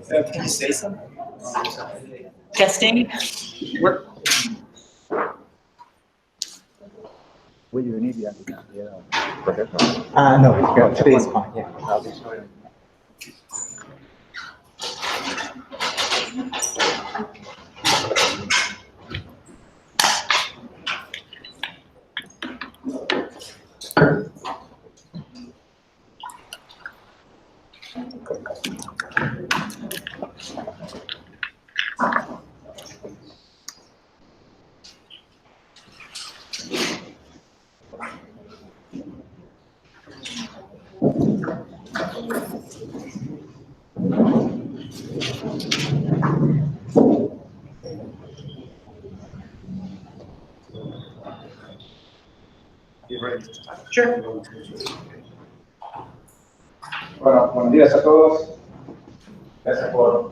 Can you say something? Testing. Work. Will you need the professional? No, today is fine. Yeah, I'll be sure. Sure. Bueno, buenos días a todos. Gracias por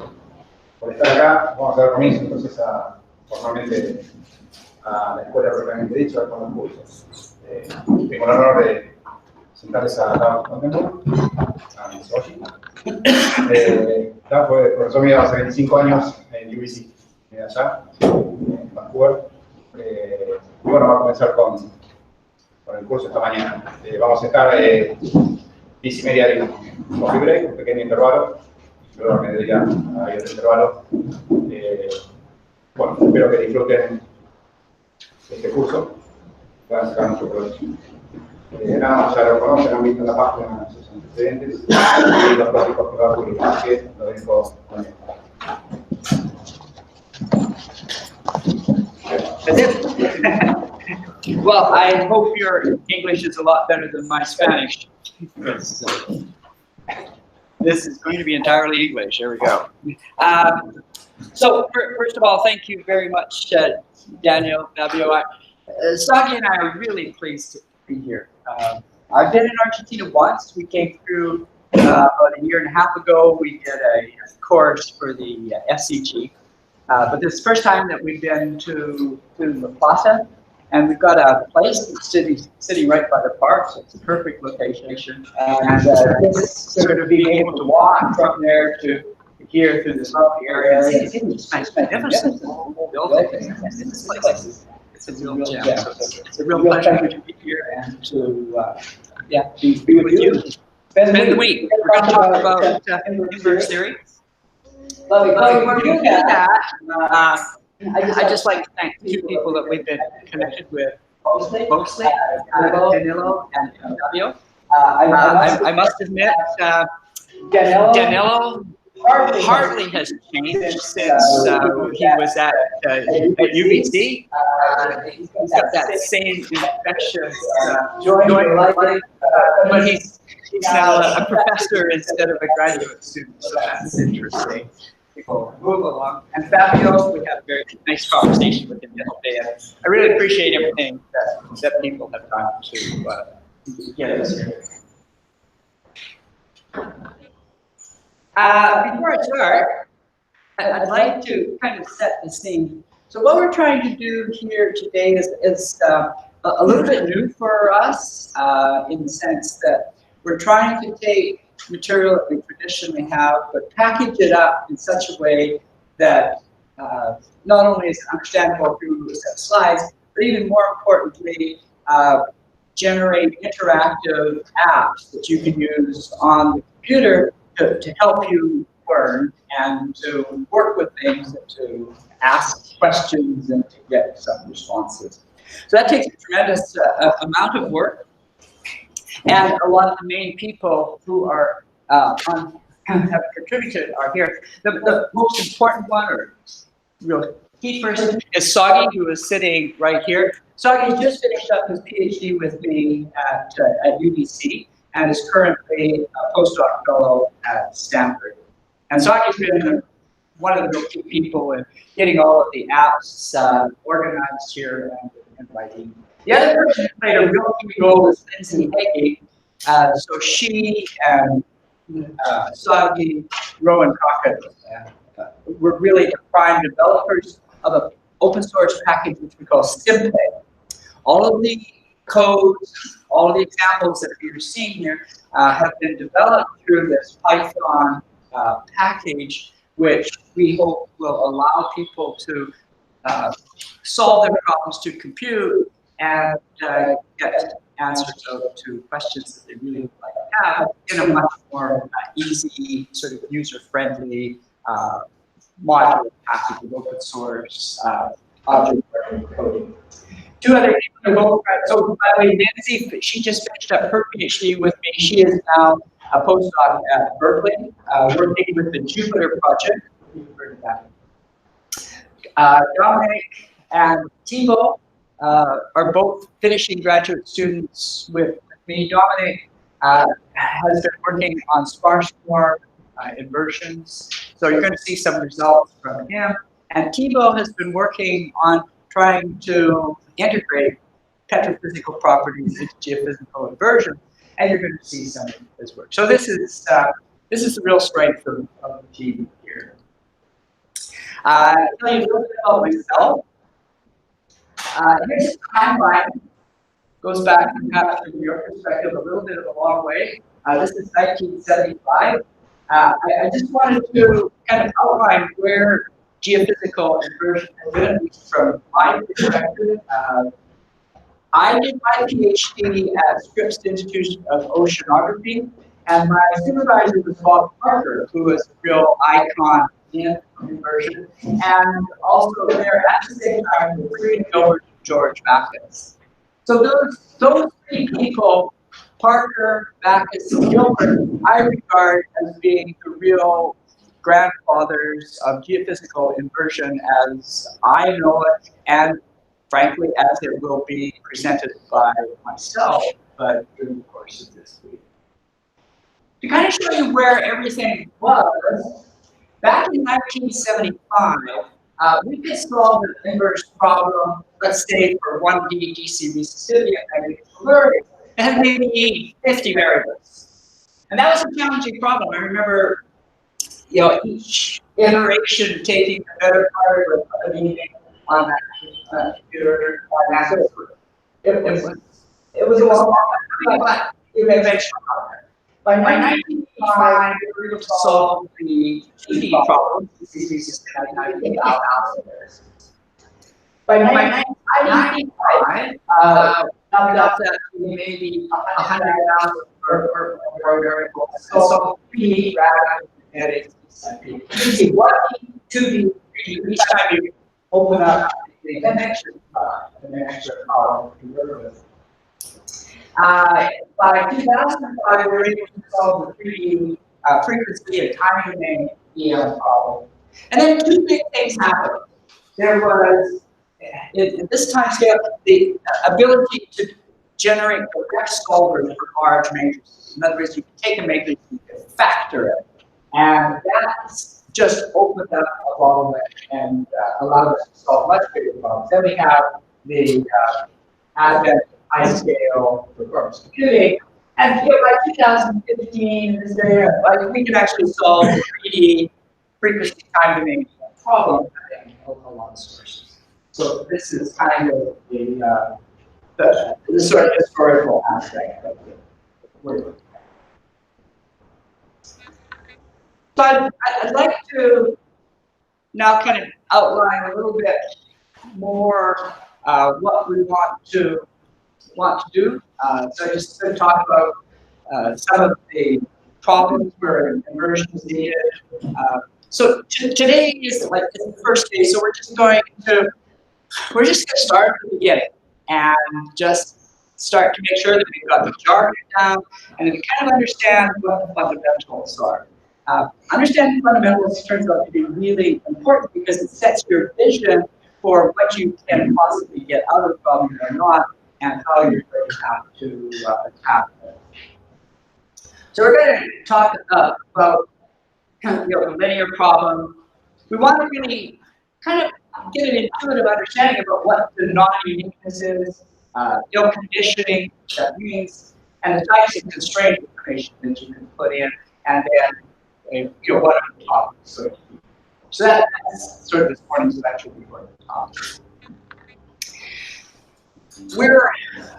estar acá. Vamos a dar comienzo entonces formalmente a la escuela propiamente dicha, con los cursos. Tengo el honor de sentarles a Dao Contempo, a Miss Oshi. Dao fue profesor mío hace 25 años en UBC, allá, en Vancouver. Y bueno, vamos a comenzar con el curso esta mañana. Vamos a estar 10:30 de coffee break, un pequeño intervalo. Luego me dedico a otro intervalo. Bueno, espero que disfruten este curso. Puedan sacar mucho provecho. Nada más, ya lo conocen, han visto en la página sus antecedentes y los tópicos que va a publicar, así que lo dejo con él. That's it. Well, I hope your English is a lot better than my Spanish. Because, this is going to be entirely English. Here we go. So first of all, thank you very much, Daniel, Fabio. Sagi and I are really pleased to be here. I've been in Argentina once. We came through about a year and a half ago. We did a course for the FCG. But this is the first time that we've been to La Plata. And we've got a place that's sitting right by the park, so it's a perfect location. And just sort of being able to walk from there to here through this lovely area. It's magnificent building. This place it's a real gem. So it's a real pleasure to be here and to be with you. Spend the week. We're going to talk about inverse theory. But before we do that, I'd just like to thank two people that we've been connected with mostly, Danilo and Fabio. I must admit, Danilo hardly has changed since he was at UBC. He's got that same infectious joint life, but he's now a professor instead of a graduate student, so that's interesting. Move along. And Fabio, we had a very nice conversation with him yesterday, and I really appreciate everything that people have done to get us here. Before I start, I'd like to kind of set the scene. So what we're trying to do here today is a little bit new for us in the sense that we're trying to take material that we traditionally have, but package it up in such a way that not only is it understandable through a set of slides, but even more importantly, generate interactive apps that you can use on the computer to help you learn and to work with things and to ask questions and to get some responses. So that takes a tremendous amount of work. And a lot of the main people who are have contributed are here. The most important one, or real key person, is Sagi, who is sitting right here. Sagi just finished up his PhD with me at UBC and is currently a postdoc fellow at Stanford. And Sagi's been one of the real key people in getting all of the apps organized here and writing. The other person who played a real key role is Lindsay Hagee. So she and Sagi, Rowan Crockett were really the prime developers of an open source package which we call StimPay. All of the codes, all the examples that you're seeing here have been developed through this Python package, which we hope will allow people to solve their problems to compute and get answers to questions that they really would like to have in a much more easy, sort of user-friendly modular package with open source object-oriented coding. Two other people, so by the way, Nancy, she just finished up her PhD with me. She is now a postdoc at Berkeley, working with the Jupyter project. Dominic and Thibault are both finishing graduate students with me. Dominic has been working on sparse form inversions, so you're going to see some results from him. And Thibault has been working on trying to integrate petrophysical properties into geophysical inversion, and you're going to see some of his work. So this is the real strength of the team here. I'll tell you a little bit about myself. Here's the timeline. Goes back, perhaps from your perspective, a little bit of a long way. This is 1975. I just wanted to kind of outline where geophysical inversion has been, at least from my perspective. I did my PhD at Scripps Institute of Oceanography, and my supervisor was Bob Parker, who was a real icon in inversion, and also there at the same time were Reed Gilbert and George Backus. So those three people, Parker, Backus, and Gilbert, I regard as being the real grandfathers of geophysical inversion as I know it, and frankly, as it will be presented by myself, but during the course of this week. To kind of show you where everything was, back in 1975, we could solve an inverse problem, let's say for 1D DC resistivity of negative polarities, and had maybe 50 variables. And that was a challenging problem. I remember, each iteration taking the better part of a meeting on that computer. It was a long time, but eventually. By 1985, we were able to solve the 2D problem. By 1995, up to maybe 100,000 or variables. So 3D magnetic. You see 1D, 2D, 3D. Each time you open up the connection column to work with. By 2005, we were able to solve the 3D frequency and time domain EM problem. And then two big things happened. There was, in this time scale, the ability to generate direct solvers for large matrices. In other words, you can take a matrix, you can factor it. And that just opened up a bottleneck and allowed us to solve much bigger problems. Then we have the advent of high-scale performance computing, and by 2015, in this area, we can actually solve the 3D frequency time domain problem having a lot of sources. So this is kind of the sort of historical aspect of the work. So I'd like to now kind of outline a little bit more what we want to do. So I just going to talk about some of the problems where inversion is needed. So today is like the first day, so we're just going to start at the beginning and just start to make sure that we've got the jargon down and that we kind of understand what the fundamentals are. Understanding fundamentals turns out to be really important because it sets your vision for what you can possibly get out of the problem or not, and how you're going to have to attack it. So we're going to talk about the linear problem. We want to really kind of get an intuitive understanding about what the non-uniqueness is, conditioning, what that means, and the types of constraint information that you can put in, and then what are the topics. So that's sort of this morning's lecture before the talk.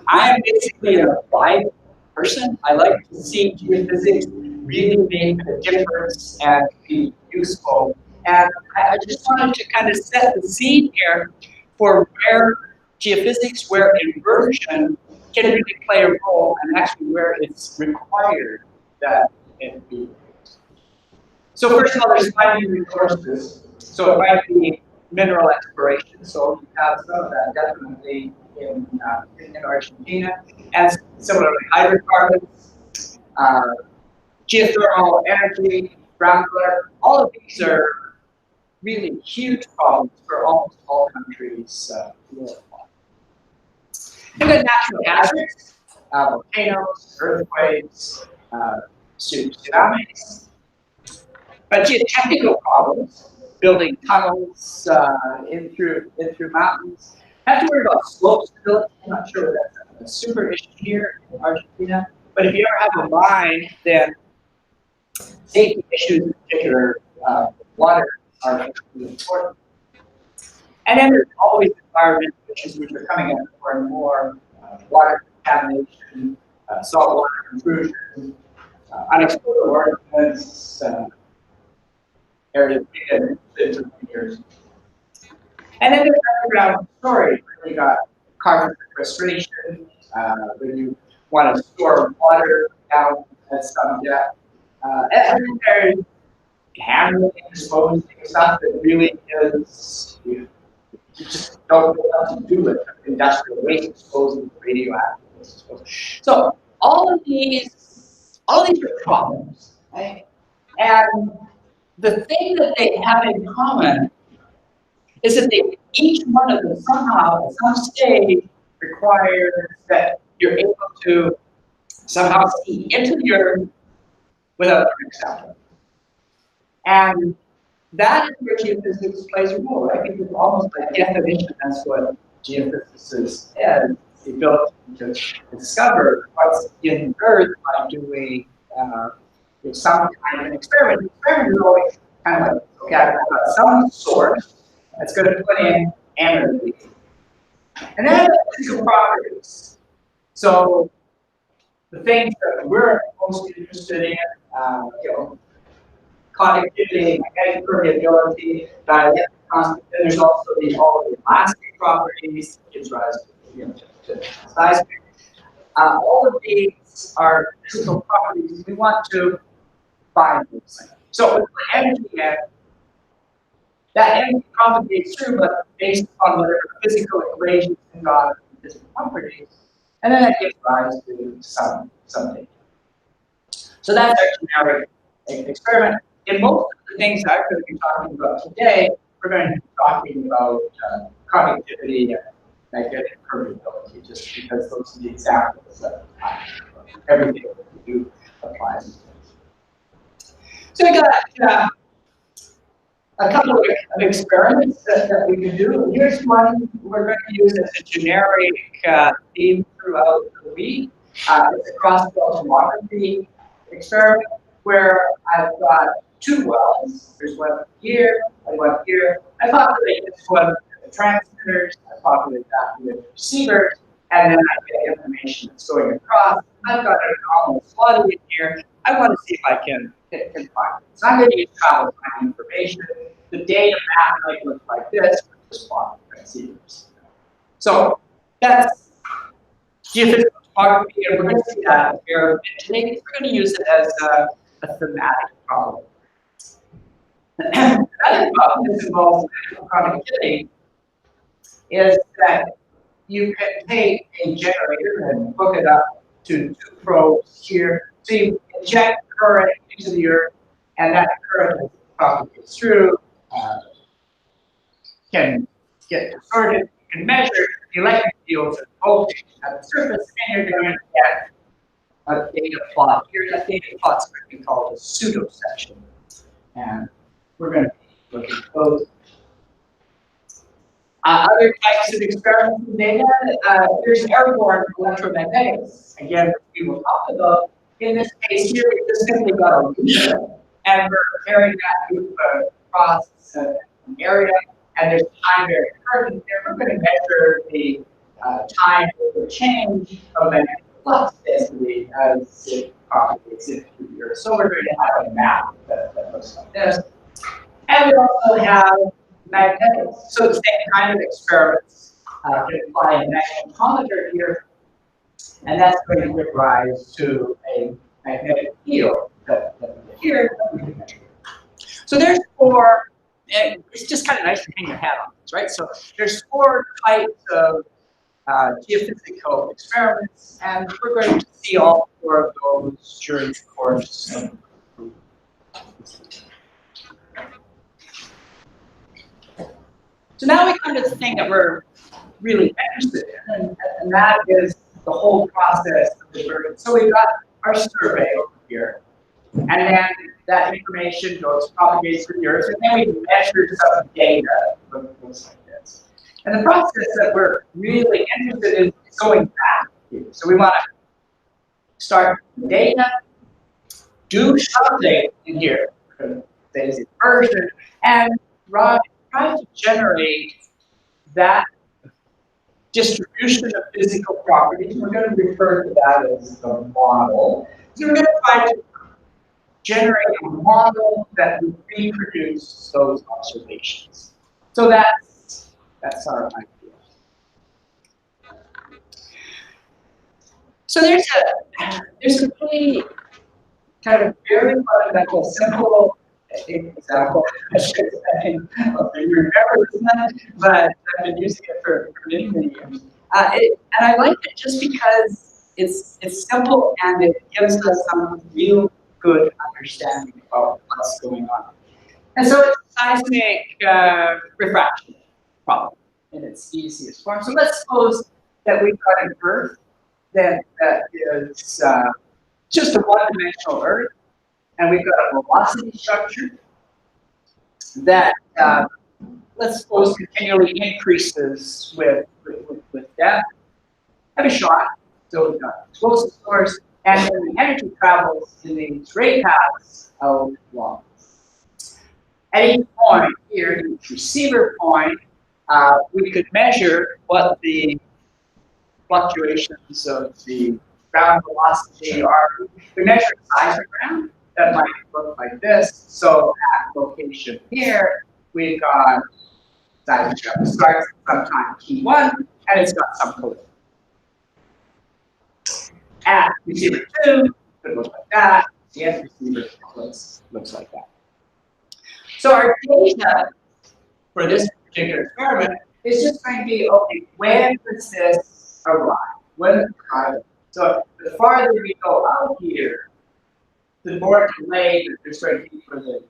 I am basically an applied person. I like to see geophysics really make a difference and be useful. And I just wanted to kind of set the scene here for where geophysics, where inversion can really play a role, and actually where it's required that it be. So first of all, there's finding resources. So it might be mineral exploration. So you have some of that definitely in Argentina, and similarly hydrocarbons, geothermal energy, groundwater. All of these are really huge problems for almost all countries worldwide. And then natural hazards, volcanoes, earthquakes, tsunamis. But geotechnical problems, building tunnels in through mountains. Have to worry about slope stability. I'm not sure that's a super issue here in Argentina. But if you ever have a mine, then safety issues, in particular water, are really important. And then there's always environmental issues which are coming up more and more: water contamination, saltwater intrusion, unexploded ordnance. Areas in 50 years. And then there's underground storage. We got carbon sequestration, when you want to store water down at some depth. And then there's handling, disposing stuff that really is, you just don't know what to do with industrial waste disposal, radioactive waste disposal. So all of these are problems, right? And the thing that they have in common is that each one of them somehow, at some stage, requires that you're able to somehow see into the earth without being accepted. And that is where geophysics plays a role, right? Because almost by definition, that's what geophysics is. The ability to discover what's in the earth by doing some kind of an experiment. The experiment is always kind of like, okay, I've got some source that's going to put in energy. And then physical properties. So the things that we're most interested in, conductivity, magnetic permeability, dielectric constant. Then there's also all the elastic properties that gives rise to seismic. All of these are physical properties. We want to find those things. So with the energy in, that energy propagates through, but based on whatever physical equations involved in physical properties, and then that gives rise to some data. So that's our generic experiment. In most of the things I'm going to be talking about today, we're going to be talking about conductivity and magnetic permeability, just because those are the examples that everything that we do applies to things. So we got a couple of experiments that we can do. Here's one we're going to use as a generic theme throughout the week. It's a cross-well tomography experiment where I've got two wells. There's one here and one here. I populate this one with the transmitters, I populate that with receivers, and then I get information that's going across. I've got an anomalous flooding in here. I want to see if I can find it. So I'm going to use travel time information. The data map might look like this, with just plot transceivers. So that's geophysical topography, and we're going to see that here. And today we're going to use it as a thematic problem. Another problem that involves conductivity is that you can take a generator and hook it up to two probes here. So you inject current into the earth, and that current propagates through, can get distorted. You can measure the electric fields and voltage at the surface, and you're going to get a data plot here. That data plot's going to be called a pseudo section. And we're going to be looking at those. Other types of experimental data, there's airborne electromagnetics. Again, we will talk about. In this case here, we just simply got a loop, and we're carrying that loop across an area, and there's time varied current, and we're going to measure the time over change of magnetic flux density as it propagates into the Earth. So we're going to have a map that looks like this. And we also have magnetics, so the same kind of experiments can apply a magnetometer here, and that's going to give rise to a magnetic field that we get here that we can measure. So there's four, and it's just kind of nice to hang your hat on this, right? So there's four types of geophysical experiments, and we're going to see all four of those during the course of So now we come to the thing that we're really interested in, and that is the whole process of divergence. So we've got our survey over here, and then that information goes propagates through the Earth, and then we measure some data that looks like this. And the process that we're really interested in is going back here. So we want to start with data, do something in here, there's inversion, and try to generate that distribution of physical properties. We're going to refer to that as the model. So we're going to try to generate a model that will reproduce those observations. So that's our idea. So there's a pretty kind of very fundamental, simple example. I should say, you remember this one, but I've been using it for many, many years. And I like it just because it's simple and it gives us some real good understanding of what's going on. And so it's a seismic refraction problem in its easiest form. So let's suppose that we've got an Earth that is just a one-dimensional Earth, and we've got a velocity structure that, let's suppose, continually increases with depth. Have a shot, so we've got explosive source, and then the energy travels in these ray paths out long. At each point here, each receiver point, we could measure what the fluctuations of the ground velocity are. We measure a seismogram that might look like this. So at location here, we've got seismogram starts sometime T1, and it's got some collision. At receiver 2, it looks like that. The end receiver looks like that. So our data for this particular experiment is just going to be, okay, when does this arrive? When does it arrive? So the farther we go out here, the more delay that there's going to be for the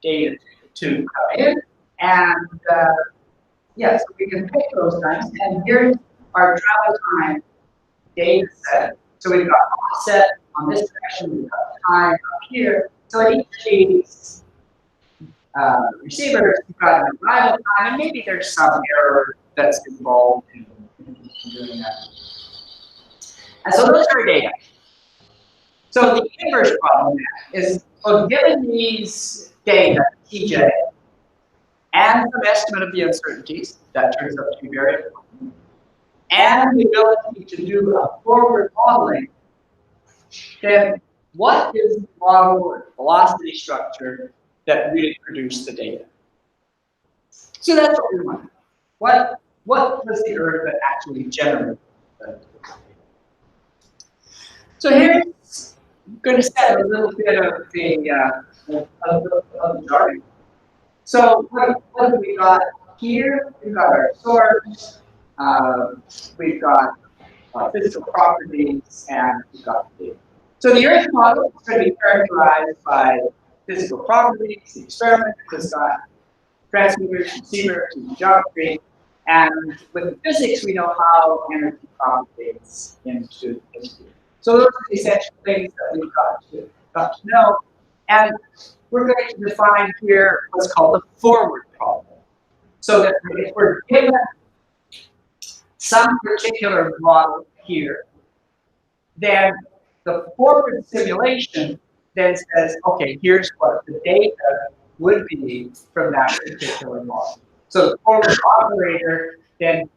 data to come in. And yeah, so we can pick those times. And here's our travel time data set. So we've got offset on this section, we've got time up here. So at each of these receivers, we've got an arrival time, and maybe there's some error that's involved in doing that. And so those are our data. So the inverse problem is, well, given these data, TJ, and some estimate of the uncertainties, that turns out to be very important, and the ability to do a forward modeling, then what is the model or velocity structure that really produced the data? So that's what we want. What was the Earth that actually generated the data? So here's going to set a little bit of the jargon. So what have we got here? We've got our source, we've got physical properties, and we've got the data. So the Earth model is going to be characterized by physical properties. The experiment has got transmitters, receivers, and geometry. And with the physics, we know how energy propagates into history. So those are the essential things that we've got to know. And we're going to define here what's called the forward problem. So that if we're given some particular model here, then the forward simulation then says, okay, here's what the data would be from that particular model. So the forward operator then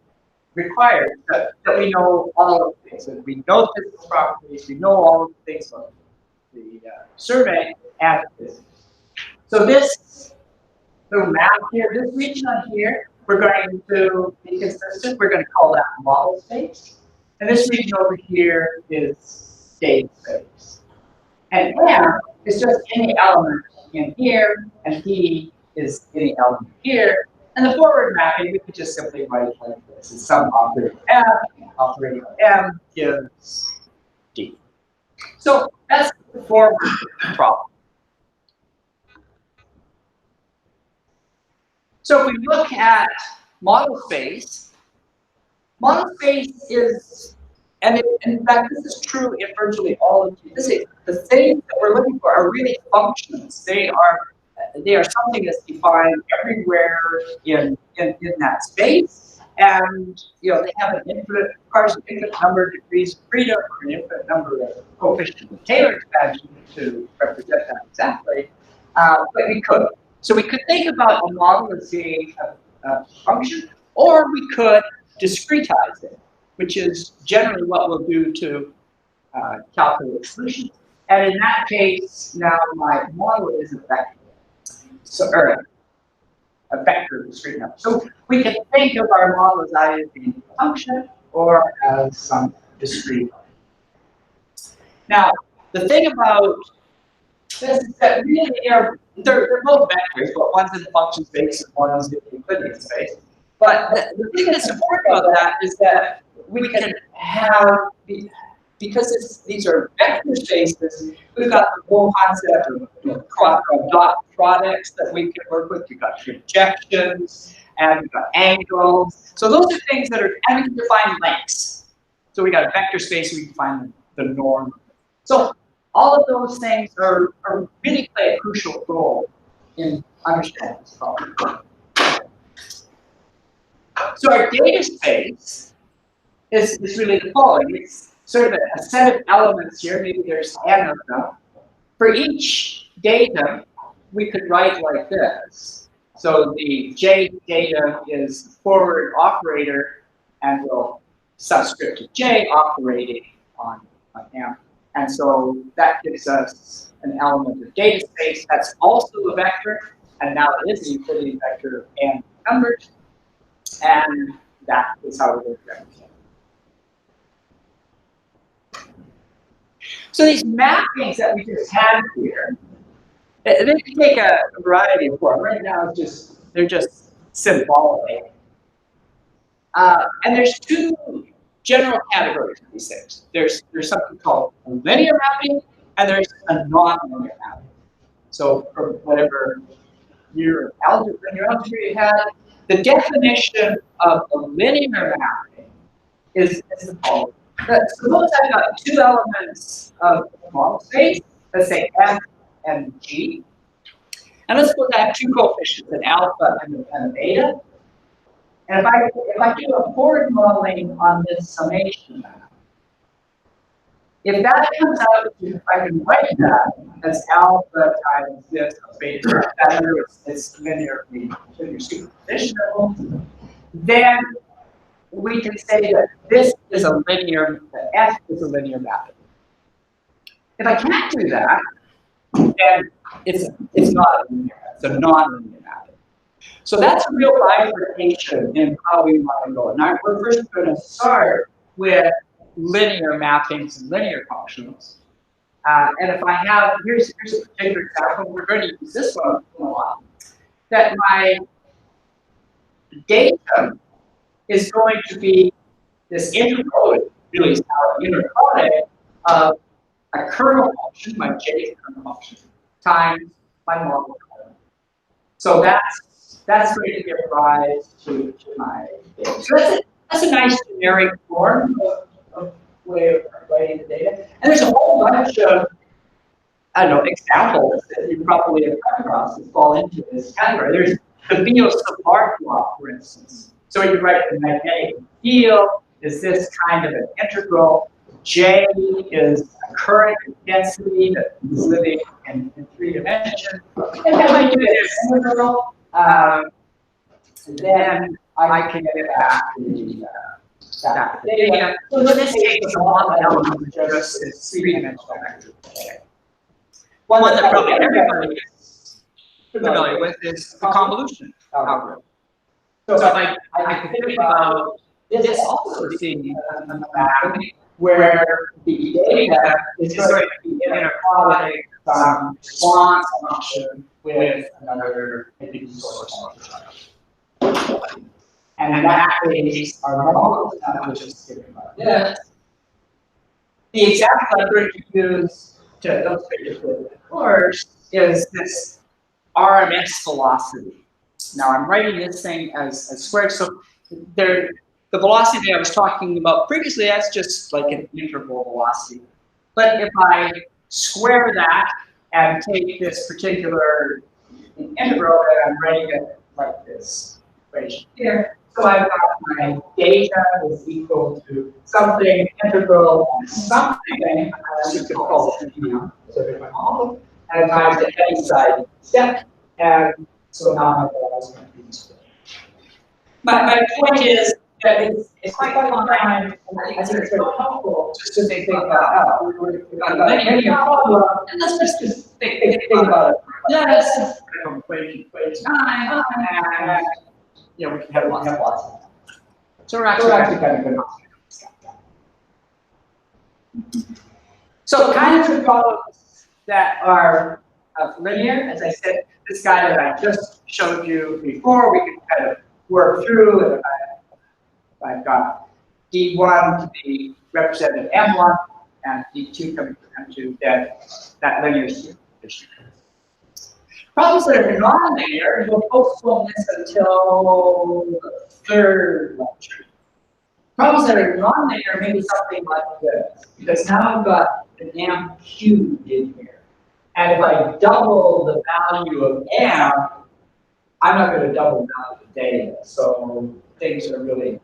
requires that we know all of the things, that we know physical properties, we know all of the things of the survey and physics. So this little map here, this region on here, we're going to be consistent. We're going to call that model space. And this region over here is data space. And M is just any element in here, and P is any element here. And the forward mapping, we could just simply write like this. It's some operator F, operator M gives D. So that's the forward problem. So if we look at model space is, and in fact, this is true in virtually all of physics. The things that we're looking for are really functions. They are something that's defined everywhere in that space, and they have an infinite number of degrees of freedom, or an infinite number of coefficients of Taylor expansion to represent that exactly. But we could. So we could think about a model as being a function, or we could discretize it, which is generally what we'll do to calculate solutions. And in that case, now my model is a vector. So, or a vector discrete number. So we can think of our model as either being a function or as some discrete. Now, the thing about this is that really they're both vectors, but one's in the function space and one's in the Euclidean space. But the thing that's important about that is that we can have, because these are vector spaces, we've got the whole concept of dot products that we can work with. We've got projections, and we've got angles. So those are things that are, and we can define lengths. So we got a vector space, we define the norm. So all of those things are really play a crucial role in understanding this problem. So our data space is really the following. It's sort of a set of elements here. Maybe there's n of them. For each data, we could write like this. So the J data is the forward operator, and we'll subscript to J operating on M. And so that gives us an element of data space that's also a vector, and now it is a Euclidean vector of n numbers, and that is how we would represent it. So these mappings that we just had here, they can take a variety of forms. Right now, they're just symbolic. And there's two general categories of these things. There's something called a linear mapping, and there's a non-linear mapping. So for whatever your algebra you had, the definition of a linear mapping is the following. Suppose I've got two elements of model space, let's say F and G. And let's suppose I have two coefficients, an alpha and a beta. And if I do a forward modeling on this summation map, if that comes out, if I can write that as alpha times this beta, it's linearly superpositional, then we can say that this is a linear, that F is a linear mapping. If I can't do that, then it's not a linear, it's a non-linear mapping. So that's a real bifurcation in how we want to go. Now we're first going to start with linear mappings and linear functions. And if I have, here's a particular example, we're going to use this one a lot, that my data is going to be this integral, really is now an inner product of a kernel function, my J kernel function, times my model kernel. So that's going to give rise to my data. So that's a nice generic form of way of writing the data. And there's a whole bunch of, I don't know, examples that you probably have come across that fall into this category. There's the Biot-Savart law, for instance. So you write the magnetic field is this kind of an integral. J is a current density that is living in 3 dimensions. And then I do this integral, then I can get back to that data. So in this case, the model element is just this three-dimensional vector. One that probably everybody is familiar with is the convolution algorithm. So I can think about this also being a mathematics where the data is going to be interplotting some response function with another source function. And in that case, our model is not just given like this. The example I'm going to use to illustrate this with the course is this RMS velocity. Now I'm writing this thing as squared, so the velocity I was talking about previously, that's just like an interval velocity. But if I square that and take this particular integral, then I'm writing it like this equation here. So I've got my data is equal to something integral and something, as you could call it, so there's my model, and times the heavy side step, and so now my data is going to be squared. My point is that it's quite fine, and I think it's very helpful just to think about, we've got a linear problem, and let's just think about it. Yes, from equation 9, and you know, we can have lots of them. So we're actually kind of good. So kinds of problems that are linear, as I said, this guy that I just showed you before, we can kind of work through. And if I've got D1 to be represented M1 and D2 coming from M2, then that linear is sufficient. Problems that are non-linear, we'll postpone this until the third lecture. Problems that are non-linear may be something like this, because now I've got an M cubed in here. And if I double the value of M, I'm not going to double the value of data. So things are really,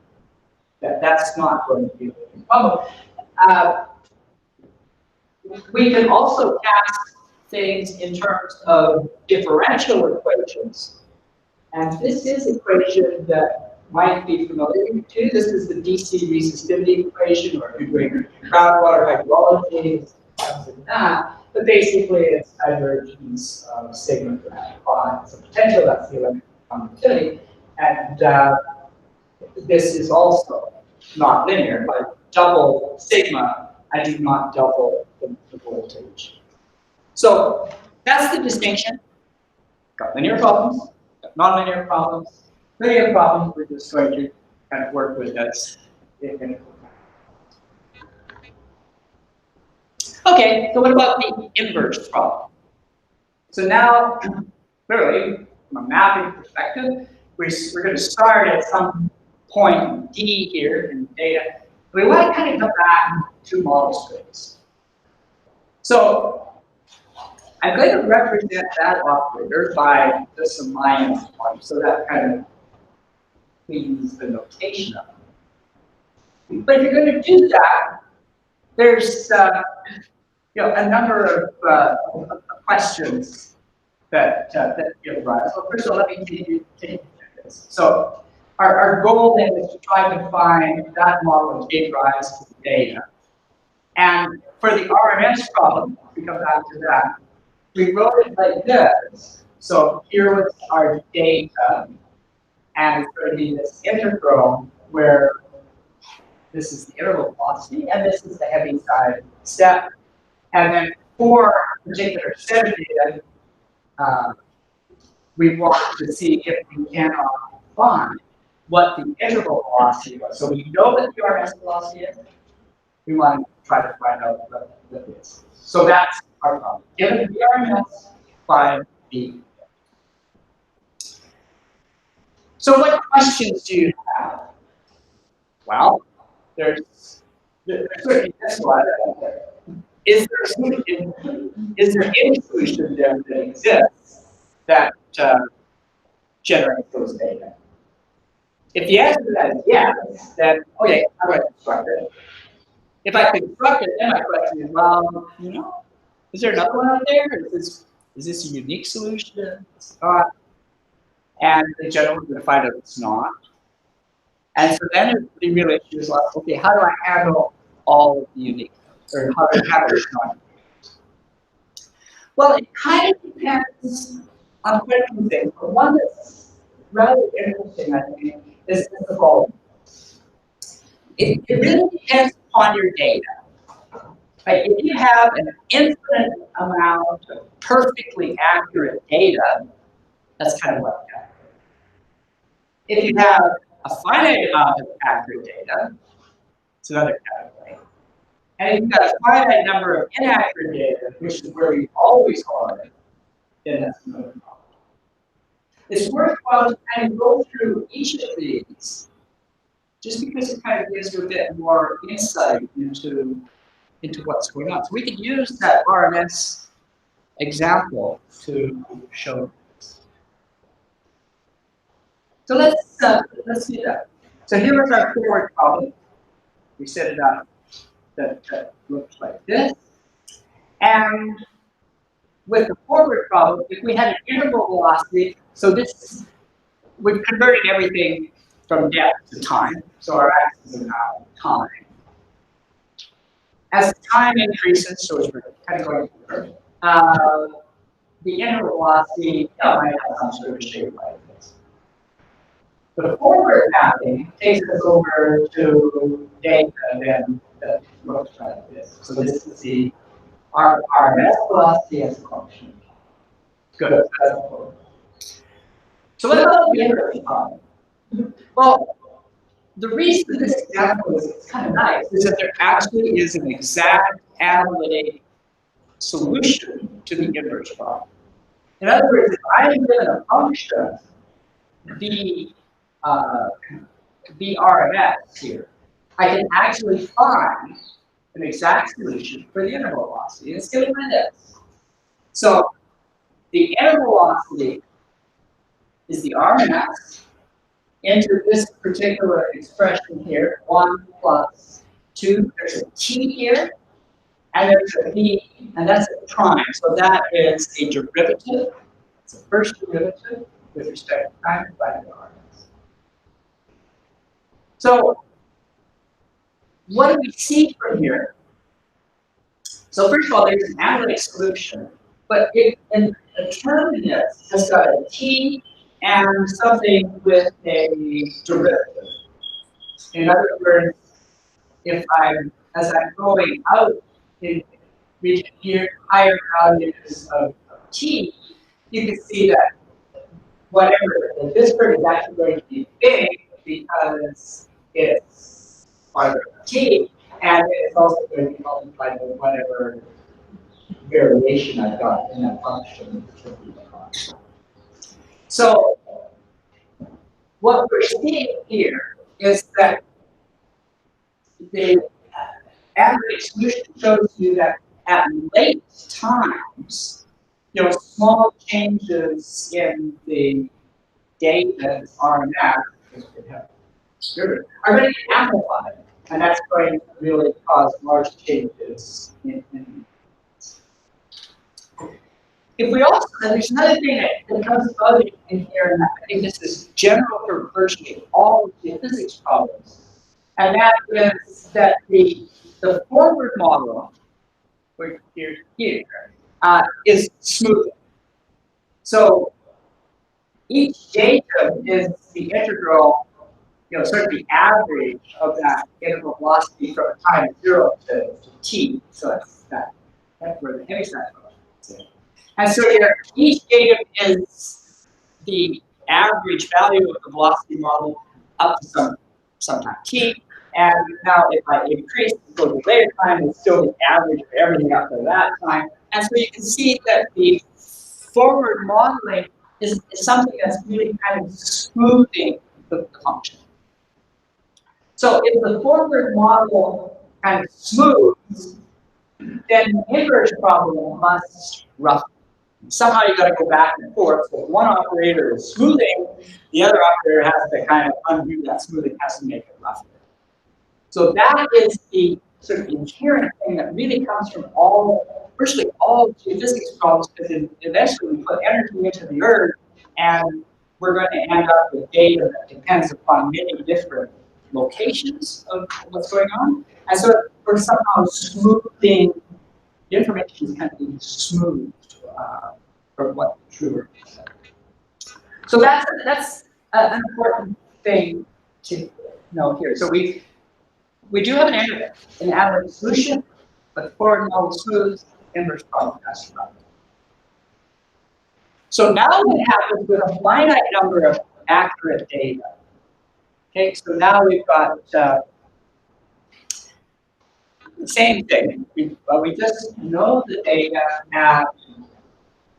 that's not going to be a problem. We can also cast things in terms of differential equations. And this is an equation that might be familiar to you. This is the DC resistivity equation, or if you're doing groundwater hydrology, it's something like that. But basically, it's divergence of sigma to pi. So potential, that's the electric conductivity. And this is also not linear. If I double sigma, I do not double the voltage. So that's the distinction. Got linear problems, got nonlinear problems. Linear problems we're just going to kind of work with as infinite. Okay, so what about the inverse problem? So now, clearly, from a mapping perspective, we're going to start at some point D here in the data. We want to kind of come back to model space. So I'm going to represent that operator by just some minus one, so that kind of cleans the notation up. But if you're going to do that, there's a number of questions that give rise. So first of all, let me take you through this. So our goal then is to try to find that model and gave rise to the data. And for the RMS problem, we come back to that. We wrote it like this. So here was our data, and it's going to be this integral where this is the interval velocity, and this is the heavy side step. And then for a particular set of data, we want to see if we cannot find what the interval velocity was. So we know what the RMS velocity is. We want to try to find out what it is. So that's our problem. Given the RMS, find the. So what questions do you have? Well, there's certainly this one. Is there a solution? Is there any solution there that exists that generates those data? If the answer to that is yes, then okay, I'm going to construct it. If I construct it, then my question is, well, is there another one out there? Is this a unique solution? It's not. And in general, we're going to find out it's not. And so then the real issue is like, okay, how do I handle all of the unique nodes? Or how do I handle this non? Well, it kind of depends on quite a few things, but one that's rather interesting, I think, is the following. It really depends upon your data. Right? If you have an infinite amount of perfectly accurate data, that's kind of what you have. If you have a finite amount of accurate data, it's another category. And if you've got a finite number of inaccurate data, which is where we always are, then that's another problem. It's worthwhile to kind of go through each of these, just because it kind of gives you a bit more insight into what's going on. So we could use that RMS example to show this. So let's do that. So here is our forward problem. We set it up that looks like this. And with the forward problem, if we had an interval velocity, so this, we've converted everything from depth to time. So our axis is now time. As time increases, so as we're kind of going through, the interval velocity might have some sort of shape like this. The forward mapping takes us over to data then that looks like this. So this is the RMS velocity as a function. Good. So what about the inverse problem? Well, the reason this example is kind of nice is that there actually is an exact analytic solution to the inverse problem. In other words, if I'm given a function, the RMS here, I can actually find an exact solution for the interval velocity. It's given by this. So the interval velocity is the RMS into this particular expression here, 1 plus 2. There's a t here, and there's a b, and that's a prime. So that is a derivative. It's a first derivative with respect to time divided by RMS. So what do we see from here? So first of all, there's an analytic solution, but a determinant has got a t and something with a derivative. In other words, if as I'm going out in reaching here higher values of t, you can see that whatever this curve is actually going to be big because it's farther t, and it's also going to be multiplied with whatever variation I've got in that function. So what we're seeing here is that the average solution shows you that at late times, small changes in the data RMS are going to be amplified, and that's going to really cause large changes in If we also, there's another thing that comes about in here, and I think this is general for virtually all of the physics problems, and that is that the forward model, which is here, is smooth. So each data is the integral, sort of the average of that interval velocity from time 0 to t. So that's where the heavy side goes. And so each data is the average value of the velocity model up to some time t. And now if I increase to go to later time, it's still the average of everything up to that time. And so you can see that the forward modeling is something that's really kind of smoothing the function. So if the forward model kind of smooths, then the inverse problem must roughen. Somehow you got to go back and forth. So if one operator is smoothing, the other operator has to kind of undo that smoothing, has to make it rougher. So that is the sort of inherent thing that really comes from virtually all geophysics problems, because eventually we put energy into the Earth, and we're going to end up with data that depends upon many different locations of what's going on. And so we're somehow smoothing, the information is kind of being smoothed from what the true is. So that's an important thing to know here. So we do have an analytic solution, but forward model smooth, inverse problem has to. So now what happens with a finite number of accurate data? Okay, so now we've got the same thing. We just know the data at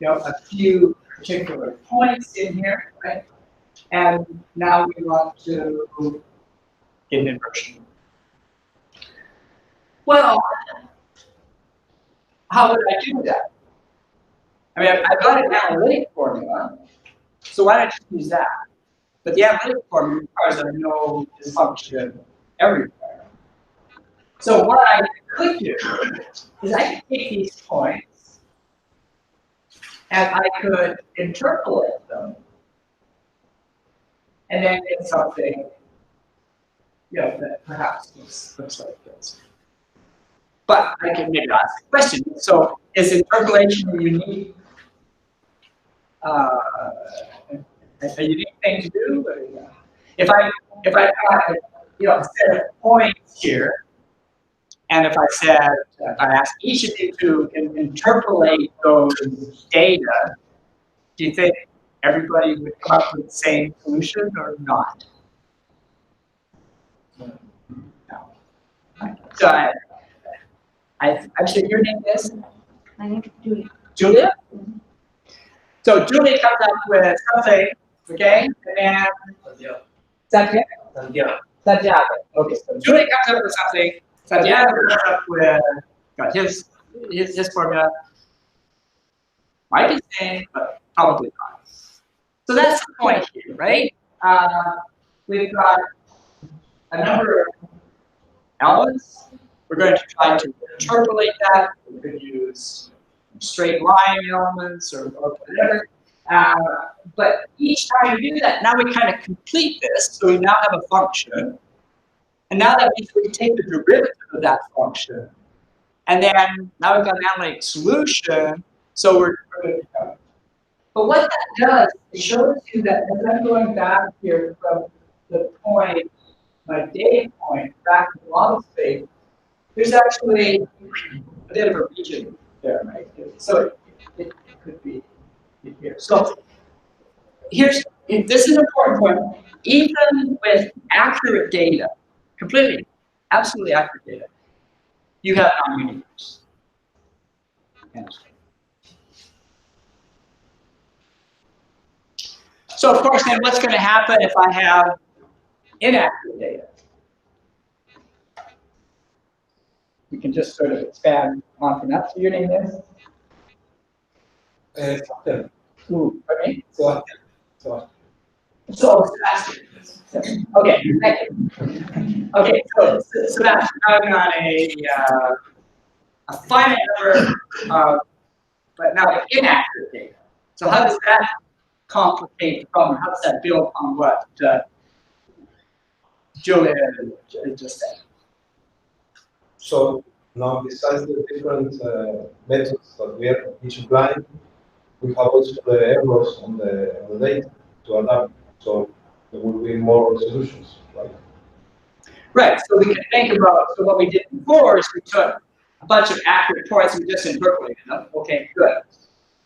a few particular points in here, right? And now we want to get an inversion. Well, how would I do that? I mean, I've got an analytic formula, so why don't you use that? But the analytic formula requires I know this function everywhere. So what I could do is I could take these points and I could interpolate them and then get something that perhaps looks like this. But I can maybe ask a question. So is interpolation a unique thing to do? If I got a set of points here, and if I ask each of you to interpolate those data, do you think everybody would come up with the same solution or not? No. So I'm sure your name is? My name is Julia. Julia? So Julia comes up with something, okay? And then Santiago. Santiago. Okay, so Julia comes up with something. Santiago comes up with his formula. Might be the same, but probably not. So that's the point here, right? We've got a number of elements. We're going to try to interpolate that. We could use straight line elements or whatever. But each time we do that, now we kind of complete this. So we now have a function. And now that means we take the derivative of that function. And then now we've got an analytic solution. So we're good to go. But what that does, it shows you that as I'm going back here from the point, my data point, back to the model space, there's actually a bit of a region there, right? So it could be here. So this is an important point. Even with accurate data, completely, absolutely accurate data, you have non-uniqueness. So of course, then what's going to happen if I have inaccurate data? We can just sort of expand on from that. So your name is? Ooh, okay. So Sebastian. Okay, thank you. Okay, so Sebastian, I've got a finite number, but now inaccurate data. So how does that complicate the problem? How does that build on what Julia just said? So now, besides the different methods that we are each applying, we have also the errors on the data to adapt. So there will be more solutions, right? Right. So we can think about. So what we did before is we took a bunch of accurate points and we just interpolated them. Okay, good.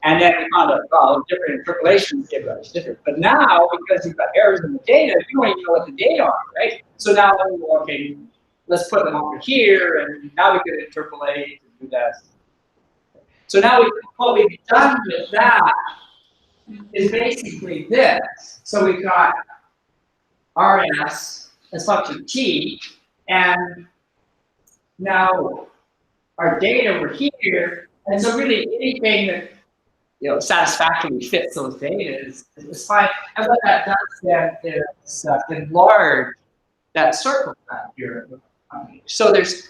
And then we found out, well, different interpolations give us different. But now, because you've got errors in the data, you don't even know what the data are, right? So now, okay, let's put them over here, and now we can interpolate and do that. So now what we've done with that is basically this. So we've got RS as function t, and now our data over here, and so really anything that satisfactorily fits those data is fine. And what that does then is enlarge that circle back here. So there's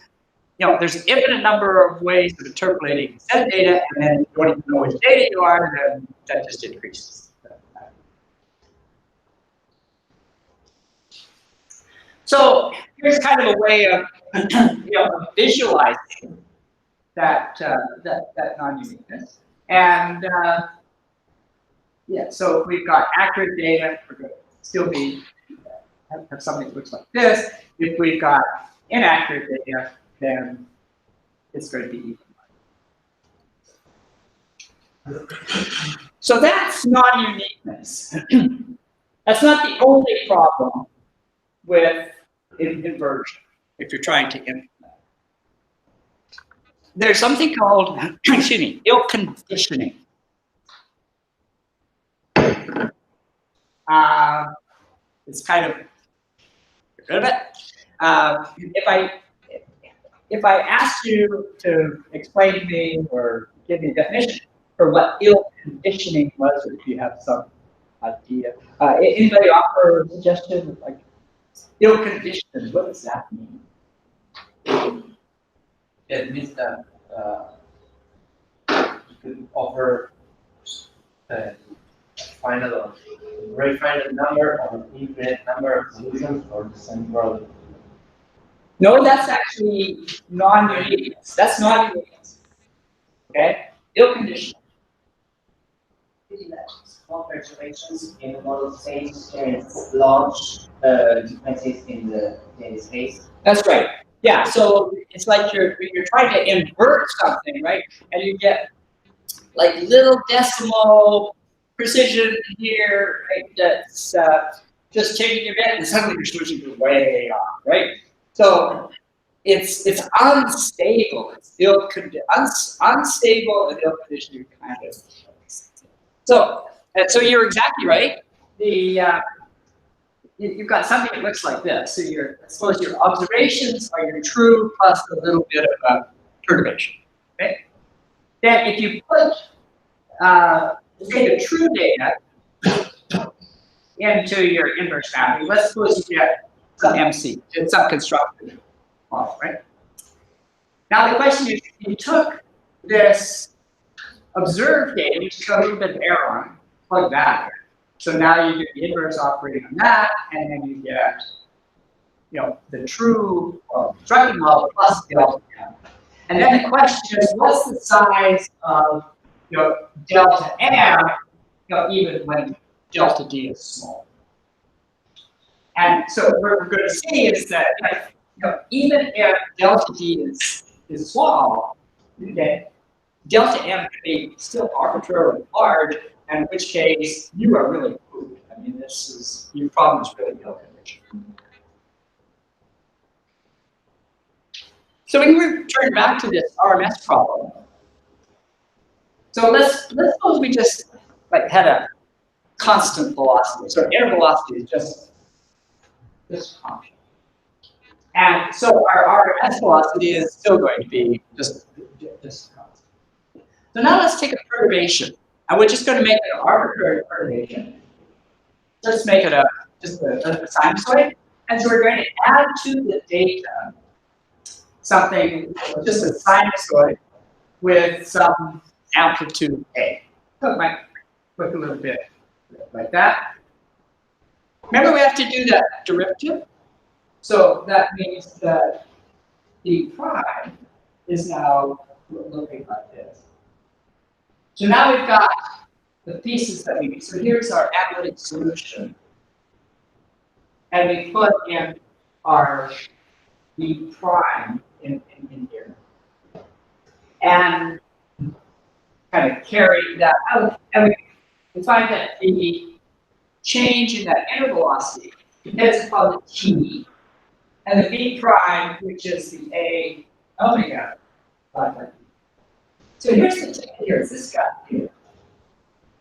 an infinite number of ways of interpolating set data, and then you don't even know which data you are, then that just increases. So here's kind of a way of visualizing that non-uniqueness. And yeah, so if we've got accurate data, we're going to still have something that looks like this. If we've got inaccurate data, then it's going to be even. So that's non-uniqueness. That's not the only problem with inversion, if you're trying to implement. There's something called, excuse me, ill conditioning. It's kind of, get rid of it. If I asked you to explain to me or give me a definition for what ill conditioning was, or if you have some idea, anybody offer a suggestion like ill conditioned? What does that mean? It means that you could offer very finite number or infinite number of solutions for the same problem. No, that's actually non-uniqueness. That's non-uniqueness. Okay? Ill conditioned. Small perturbations in the model space carries large differences in the data space. That's right. Yeah, so it's like you're trying to invert something, right? And you get like little decimal precision here, right? That's just changing a bit, and suddenly you're switching to way off, right? So it's unstable. It's unstable and ill conditioned kind of. So you're exactly right. You've got something that looks like this. So I suppose your observations are your true plus a little bit of perturbation. Okay. Then if you put say the true data into your inverse mapping, let's suppose you get some MC, some constructed model, right? Now the question is, you took this observed data, you just got a little bit of error on it, plug that in. So now you get the inverse operating on that, and then you get, the true constructed model plus delta M. And then the question is, what's the size of delta M, even when delta D is small? And so what we're going to see is that even if delta D is small, okay, delta M can be still arbitrarily large, and in which case you are really food. I mean, your problem is really ill conditioned. So we can return back to this RMS problem. So let's suppose we just had a constant velocity. So air velocity is just this function. And so our RMS velocity is still going to be just constant. So now let's take a perturbation. And we're just going to make it an arbitrary perturbation. Let's make it just a sinusoid. And so we're going to add to the data something, just a sinusoid with some amplitude A. So it might look a little bit like that. Remember, we have to do that derivative. So that means that d prime is now looking like this. So now we've got the pieces that we need. So here's our analytic solution. And we put in our d prime in here. And kind of carry that out. And we find that the change in that inner velocity depends upon the t. And the b prime, which is the a omega. So here's the thing. Here's this guy here.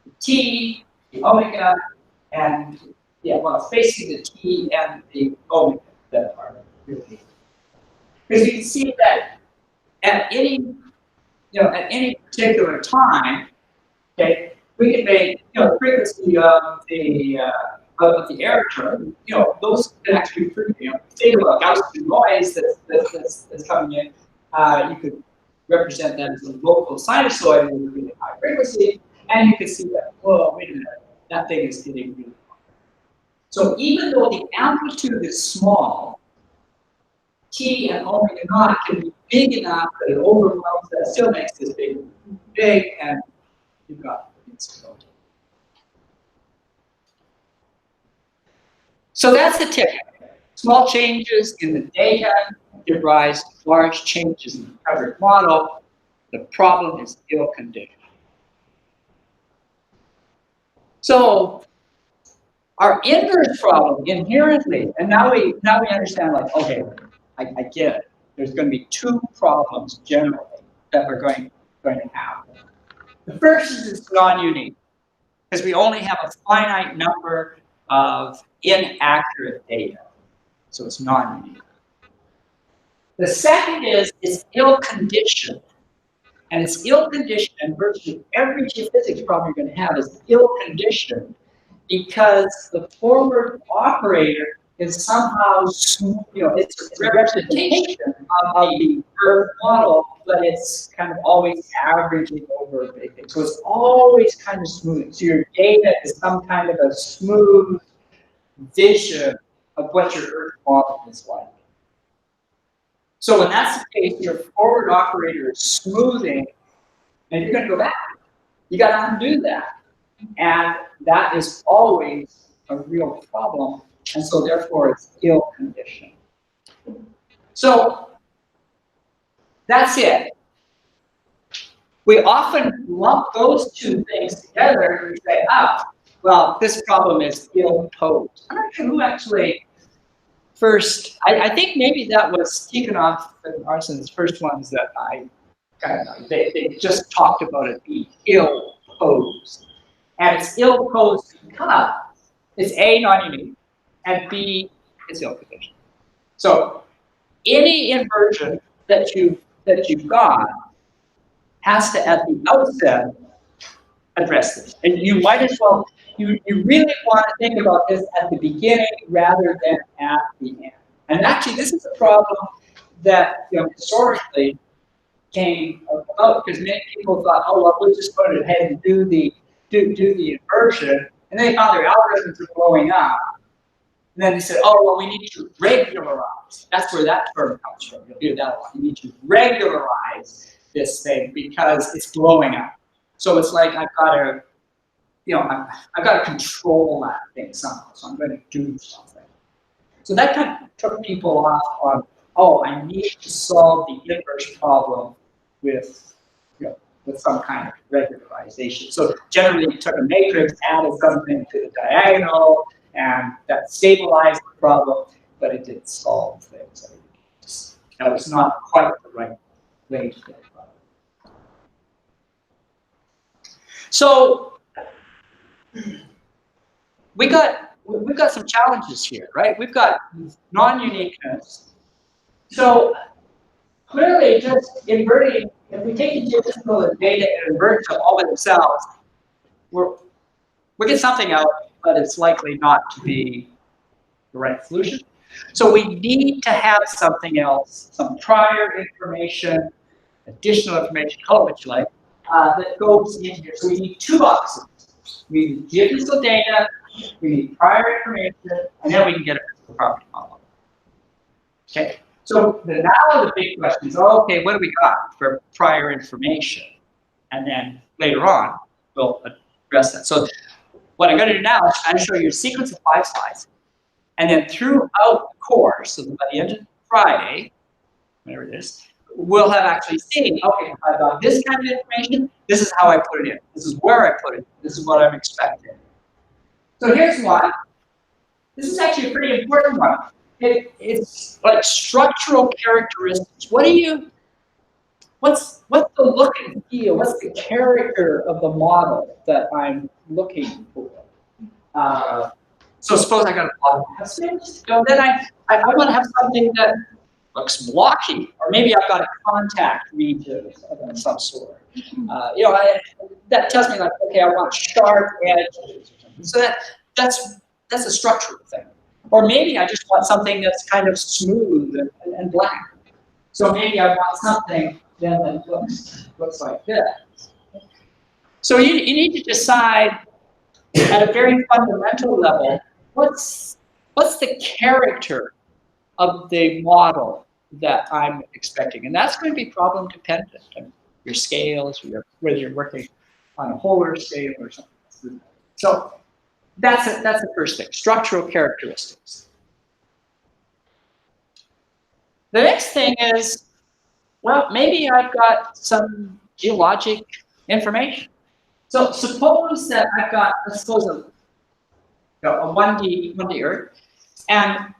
The t, the omega, and it's basically the t and the omega that are really. Because you can see that at any particular time, okay, we can make the frequency of the error term. Those can actually be pretty. Say about Gaussian noise that's coming in, you could represent that as a local sinusoid with a really high frequency, and you can see that, whoa, wait a minute, that thing is getting really high. So even though the amplitude is small, t and omega naught can be big enough that it overwhelms that, still makes this big, and you've got instability. So that's the ticket. Small changes in the data give rise to large changes in the covered model. The problem is ill conditioned. So our inverse problem inherently, and now we understand, like, okay, I get it. There's going to be two problems generally that we're going to have. The first is it's non-unique, because we only have a finite number of inaccurate data. So it's non-unique. The second is it's ill-conditioned. And it's ill-conditioned, and virtually every geophysics problem you're going to have is ill-conditioned because the forward operator is somehow, it's a representation of the Earth model, but it's kind of always averaging over a big thing. So it's always kind of smooth. So your data is some kind of a smooth vision of what your Earth model is like. So when that's the case, your forward operator is smoothing, and you're going to go back. You got to undo that. And that is always a real problem. And so therefore it's ill conditioned. So that's it. We often lump those two things together and we say, well, this problem is ill posed. I'm not sure who actually first, I think maybe that was Tikhonov and Arson's first ones that I kind of, they just talked about it being ill posed. And it's ill posed because it's A, non-unique, and B, it's ill conditioned. So any inversion that you've got has to, at the outset, address this. And you might as well, you really want to think about this at the beginning rather than at the end. And actually, this is a problem that historically came about because many people thought, oh well, we'll just go ahead and do the inversion, and then they found their algorithms were blowing up. And then they said, oh well, we need to regularize. That's where that term comes from. You'll hear that a lot. You need to regularize this thing because it's blowing up. So it's like I've got to, I've got to control that thing somehow. So I'm going to do something. So that kind of took people off on, oh, I need to solve the inverse problem with some kind of regularization. So generally, you took a matrix, added something to the diagonal, and that stabilized the problem, but it didn't solve things. That was not quite the right way to get it. So we've got some challenges here, right? We've got non-uniqueness. So clearly, just inverting, if we take the geophysical data and invert them all by themselves, we get something out, but it's likely not to be the right solution. So we need to have something else, some prior information, additional information, call it what you like, that goes in here. So we need two boxes. We need geophysical data, we need prior information, and then we can get a physical property model. Okay. So now the big question is, okay, what do we got for prior information? And then later on, we'll address that. So what I'm going to do now is I'm going to show you a sequence of 5 slides. And then throughout the course, so by the end of Friday, whatever it is, we'll have actually seen, okay, I've got this kind of information, this is how I put it in. This is where I put it. This is what I'm expecting. So here's one. This is actually a pretty important one. It's like structural characteristics. What's the look and feel? What's the character of the model that I'm looking for? So suppose I got a plot of message. Then I want to have something that looks blocky, or maybe I've got a contact region of some sort. That tells me, like, okay, I want sharp edges or something. So that's a structural thing. Or maybe I just want something that's kind of smooth and black. So maybe I want something then that looks like this. So you need to decide at a very fundamental level what's the character of the model that I'm expecting? And that's going to be problem dependent on your scales, whether you're working on a polar scale or something. So that's the first thing, structural characteristics. The next thing is, well, maybe I've got some geologic information. So suppose that I've got, let's suppose a 1D Earth, and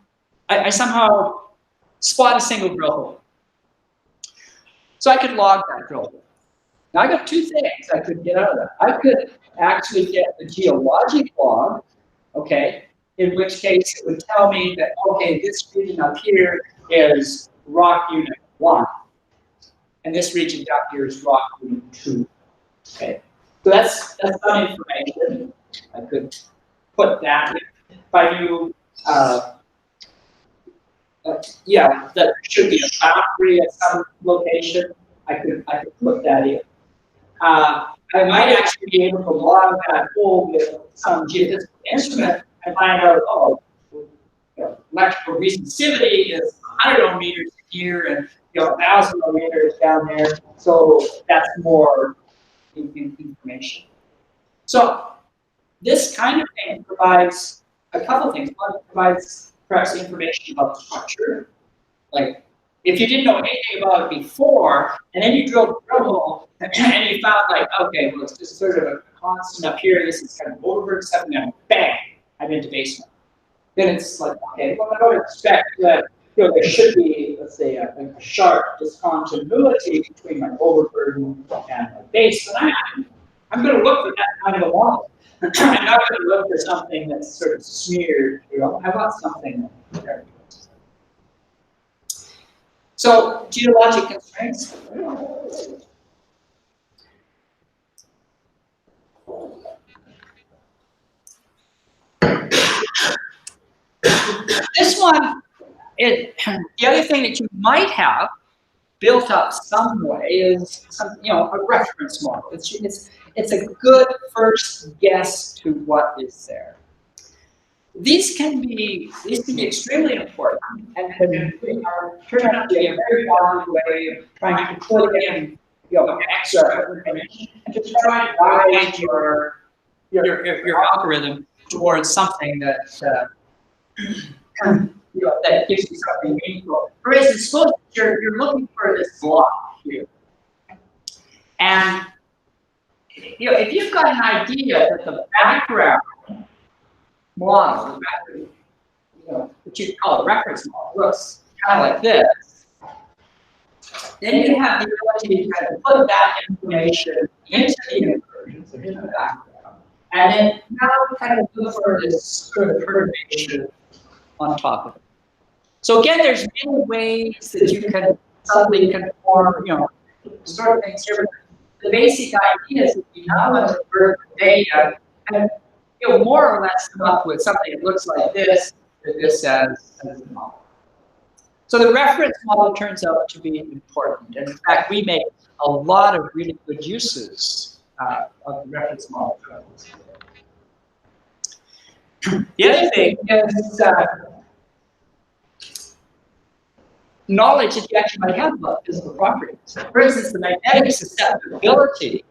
I somehow spot a single drill hole. So I could log that drill hole. Now I got two things I could get out of that. I could actually get the geologic log, okay, in which case it would tell me that, okay, this region up here is rock unit 1, and this region down here is rock unit 2, okay. So that's some information. I could put that in. If I knew, yeah, that there should be a boundary at some location, I could put that in. I might actually be able to log that hole with some geophysical instrument and find out, oh, electrical resistivity is 100 ohm meters here and 1,000 ohm meters down there. So that's more information. So this kind of thing provides a couple things. One, it provides perhaps information about structure. Like if you didn't know anything about it before, and then you drilled a drill hole, and you found like, okay, well, it's just sort of a constant up here. This is kind of Goldberg stuff, and then bang, I'm into basement. Then it's like, okay, well, I don't expect that there should be, let's say, a sharp discontinuity between my overburden and my base. But I'm going to look for that kind of a model. I'm not going to look for something that's sort of smeared. I want something there. So geologic constraints. This one, the other thing that you might have built up some way is a reference model. It's a good first guess to what is there. These can be extremely important and can turn out to be a very valuable way of trying to put in extra information and to try to guide your algorithm towards something that that gives you something meaningful. For instance, suppose you're looking for this block here, and if you've got an idea that the background model, what you call a reference model, looks kind of like this, then you have the ability to kind of put that information into the inversion, so into the background, and then now kind of look for this sort of perturbation on top of it. So again, there's many ways that you can suddenly conform, sort of things here. The basic idea is that you now want to convert the data and more or less come up with something that looks like this, that this as a model. So the reference model turns out to be important. And in fact, we make a lot of really good uses of the reference model. The other thing is knowledge that you actually might have about physical properties. For instance, the magnetic susceptibility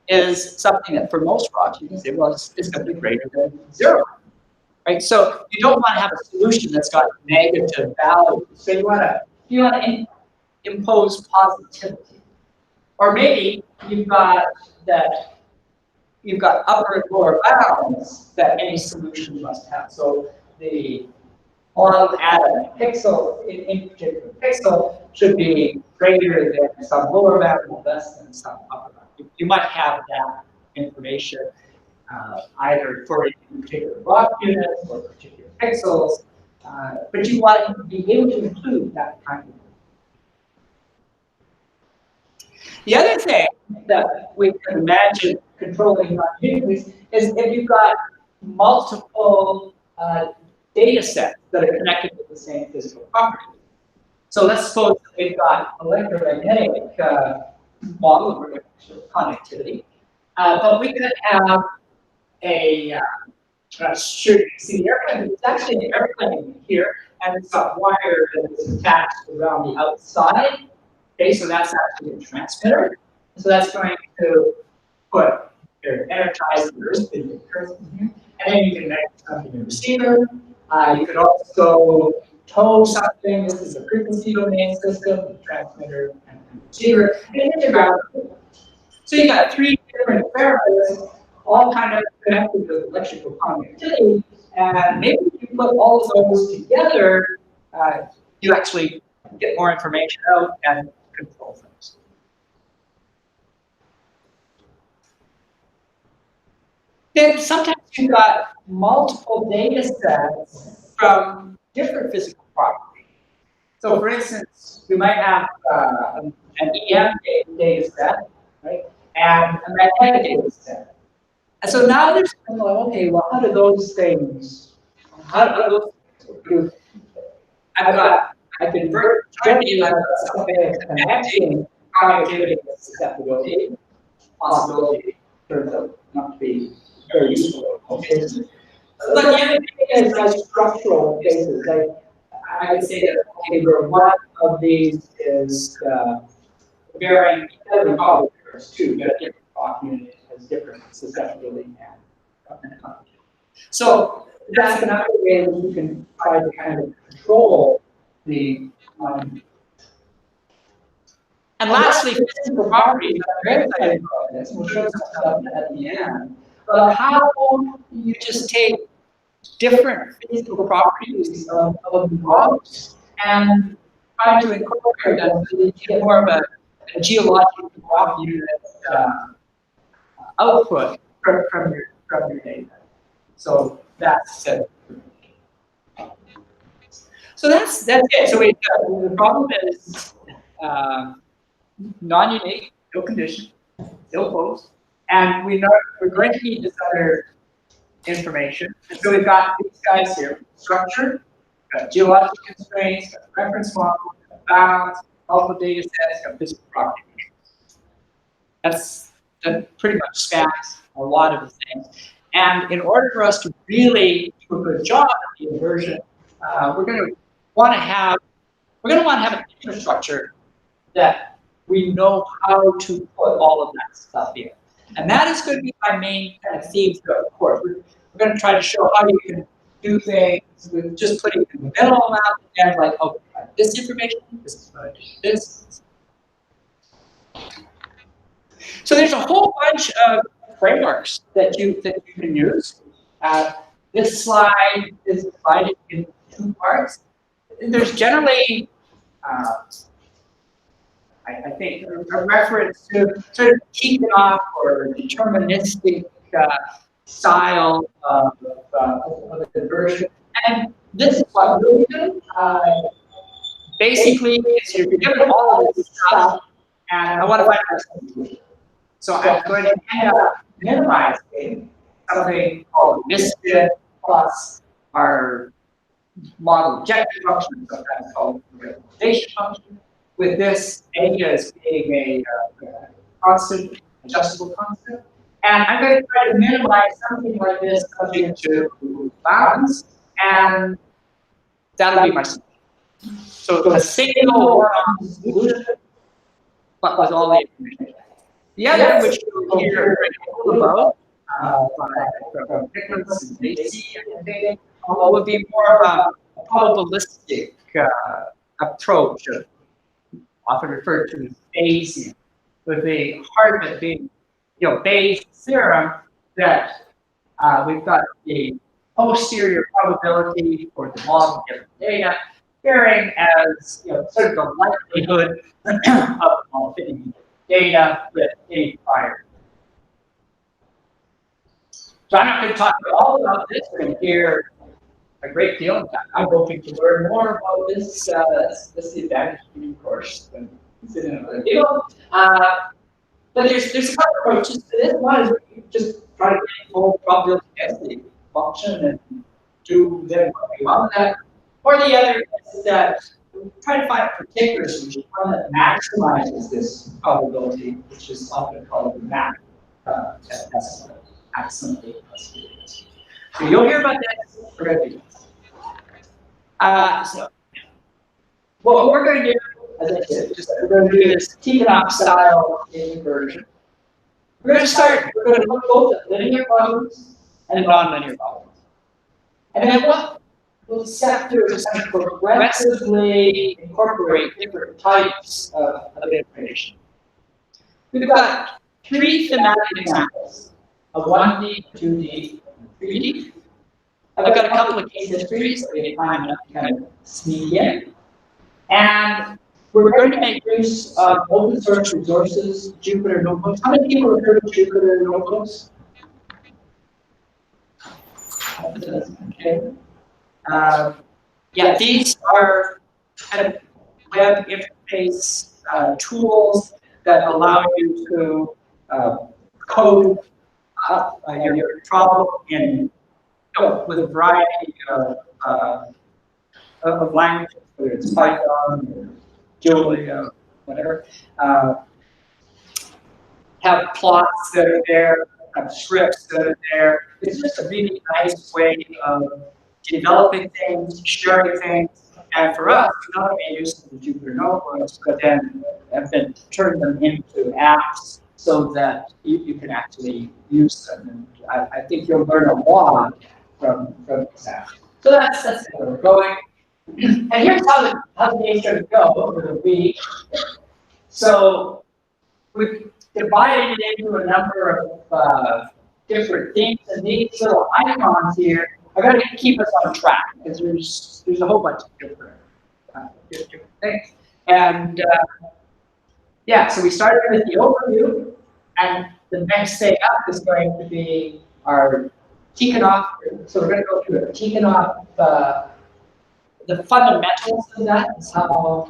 is something that for most rocks you can say, well, it's going to be greater than 0. Right? So you don't want to have a solution that's got negative values. So you want to impose positivity. Or maybe you've got upper and lower bounds that any solution must have. So the on atom pixel, in particular pixel, should be greater than some lower bound and less than some upper bound. You might have that information either for a particular rock units or particular pixels, but you want to be able to include that kind of thing. The other thing that we can imagine controlling non-uniqueness is if you've got multiple data sets that are connected with the same physical property. So let's suppose that we've got electromagnetic model of connectivity, but we could have a sure you can see the airplane. It's actually an airplane here, and it's got wire that is attached around the outside. Okay, so that's actually a transmitter. So that's going to put your energized in here, and then you can connect something to the receiver. You could also tow something. This is a frequency domain system, the transmitter and the receiver, and then ground. So you got three different variables, all kind of connected with electrical conductivity, and maybe if you put all of those together, you actually get more information out and control things. Then sometimes you've got multiple data sets from different physical properties. So for instance, we might have an EM data set, right, and a magnetic data set. And so now there's, okay, well, how do those things, I've been trying to use something connecting connectivity with susceptibility, possibility turns out not to be very useful. Okay. But the other thing is like structural cases. Like I would say that okay, one of these is varying polymers too. That different clock unit has different susceptibility and so that's another way that you can try to kind of control the. And lastly, physical properties. I'm very excited about this. We'll show some stuff at the end. But how you just take different physical properties of the rocks and try to incorporate them so that you get more of a geological rock unit output from your data. So that's it. So that's it. So the problem is non-unique, no condition, no pose, and we're going to need this other information. And so we've got these guys here: structure, got geologic constraints, got reference model, got bounds, multiple data sets, got physical property. That pretty much spans a lot of the things. And in order for us to really do a good job at the inversion, we're going to want to have an infrastructure that we know how to put all of that stuff in. And that is going to be my main kind of theme throughout the course. We're going to try to show how you can do things with just putting in the middle amount and like, okay, this information, this is what I do, this. So there's a whole bunch of frameworks that you can use. This slide is divided into two parts. There's generally, I think, a reference to sort of keep it off or deterministic style of conversion. And this is what we do. Basically, is you're given all of this stuff, and I want to find out something. So I'm going to end up minimizing something called misfit plus our model objective function, sometimes called the realization function, with this a as being a constant, adjustable constant. And I'm going to try to minimize something like this subject to bounds, and that'll be my solution. So a single one-off solution, but with all the information. The other, which you'll hear about from Nicholas and Lacey, I think, would be more of a probabilistic approach, often referred to as Bayesian, with the heart of it being, Bayes' theorem that we've got the posterior probability for the model given data, varying as sort of the likelihood of the model fitting data with any prior. So I'm not going to talk all about this. We're going to hear a great deal. In fact, I'm hoping to learn more about this. That's the advantage of the course than sitting in a deal. But there's a couple of approaches to this. One is just try to get full probability density function and do then what we want that. Or the other is that try to find a particular solution, one that maximizes this probability, which is often called the MAP estimate, maximally. So you'll hear about this. We're going to do this. So what we're going to do, as I said, we're going to do this Tikhonov style inversion. We're going to look both at linear problems and nonlinear problems. And then what we'll set through is kind of progressively incorporate different types of information. We've got 3 thematic examples of 1D, 2D, and 3D. I've got a couple of case histories, so we have time enough to kind of sneak in. And we're going to make use of open source resources, Jupyter Notebooks. How many people have heard of Jupyter Notebooks? Okay. Yeah, these are kind of web interface tools that allow you to code up your problem with a variety of languages, whether it's Python or Julia, whatever. Have plots that are there, have scripts that are there. It's just a really nice way of developing things, sharing things. And for us, we not only use the Jupyter Notebooks, but then have been turning them into apps so that you can actually use them. And I think you'll learn a lot from this app. So that's where we're going. And here's how the day's going to go over the week. So we've divided it into a number of different things, and these little icons here are going to keep us on track because there's a whole bunch of different things. And yeah, so we started with the overview, and the next thing up is going to be our Tikhonov. So we're going to go through a Tikhonov, the fundamentals of that is how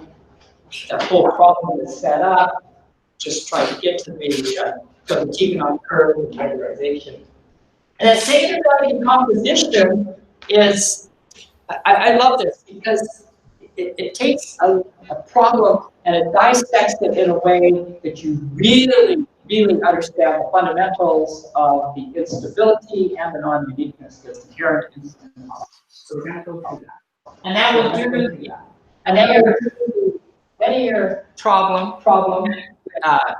the whole problem is set up. Just try to get to the Tikhonov curve and hybridization. And then sacred composition is, I love this because it takes a problem and it dissects it in a way that you really, really understand the fundamentals of the instability and the non-uniqueness that's inherent in the model. So we're going to go through that. And then we'll do the linear problem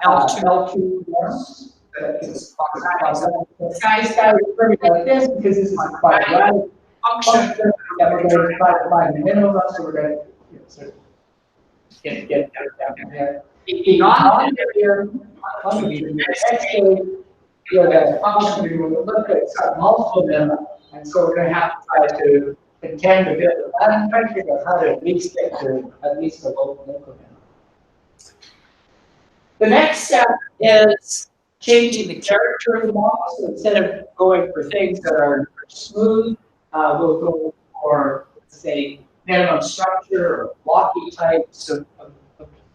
L2 norms. This guy's referring like this because this is a quadratic function that we're going to try to find the minimum of, so we're going to get down there. The non-linear function, actually, the function we will look at, it's got multiple minima, and so we're going to have to try to contend a bit with that and try to figure out how to at least get to at least the local minima. The next step is changing the character of the model. So instead of going for things that are smooth, we'll go for, let's say, minimum structure or blocky types of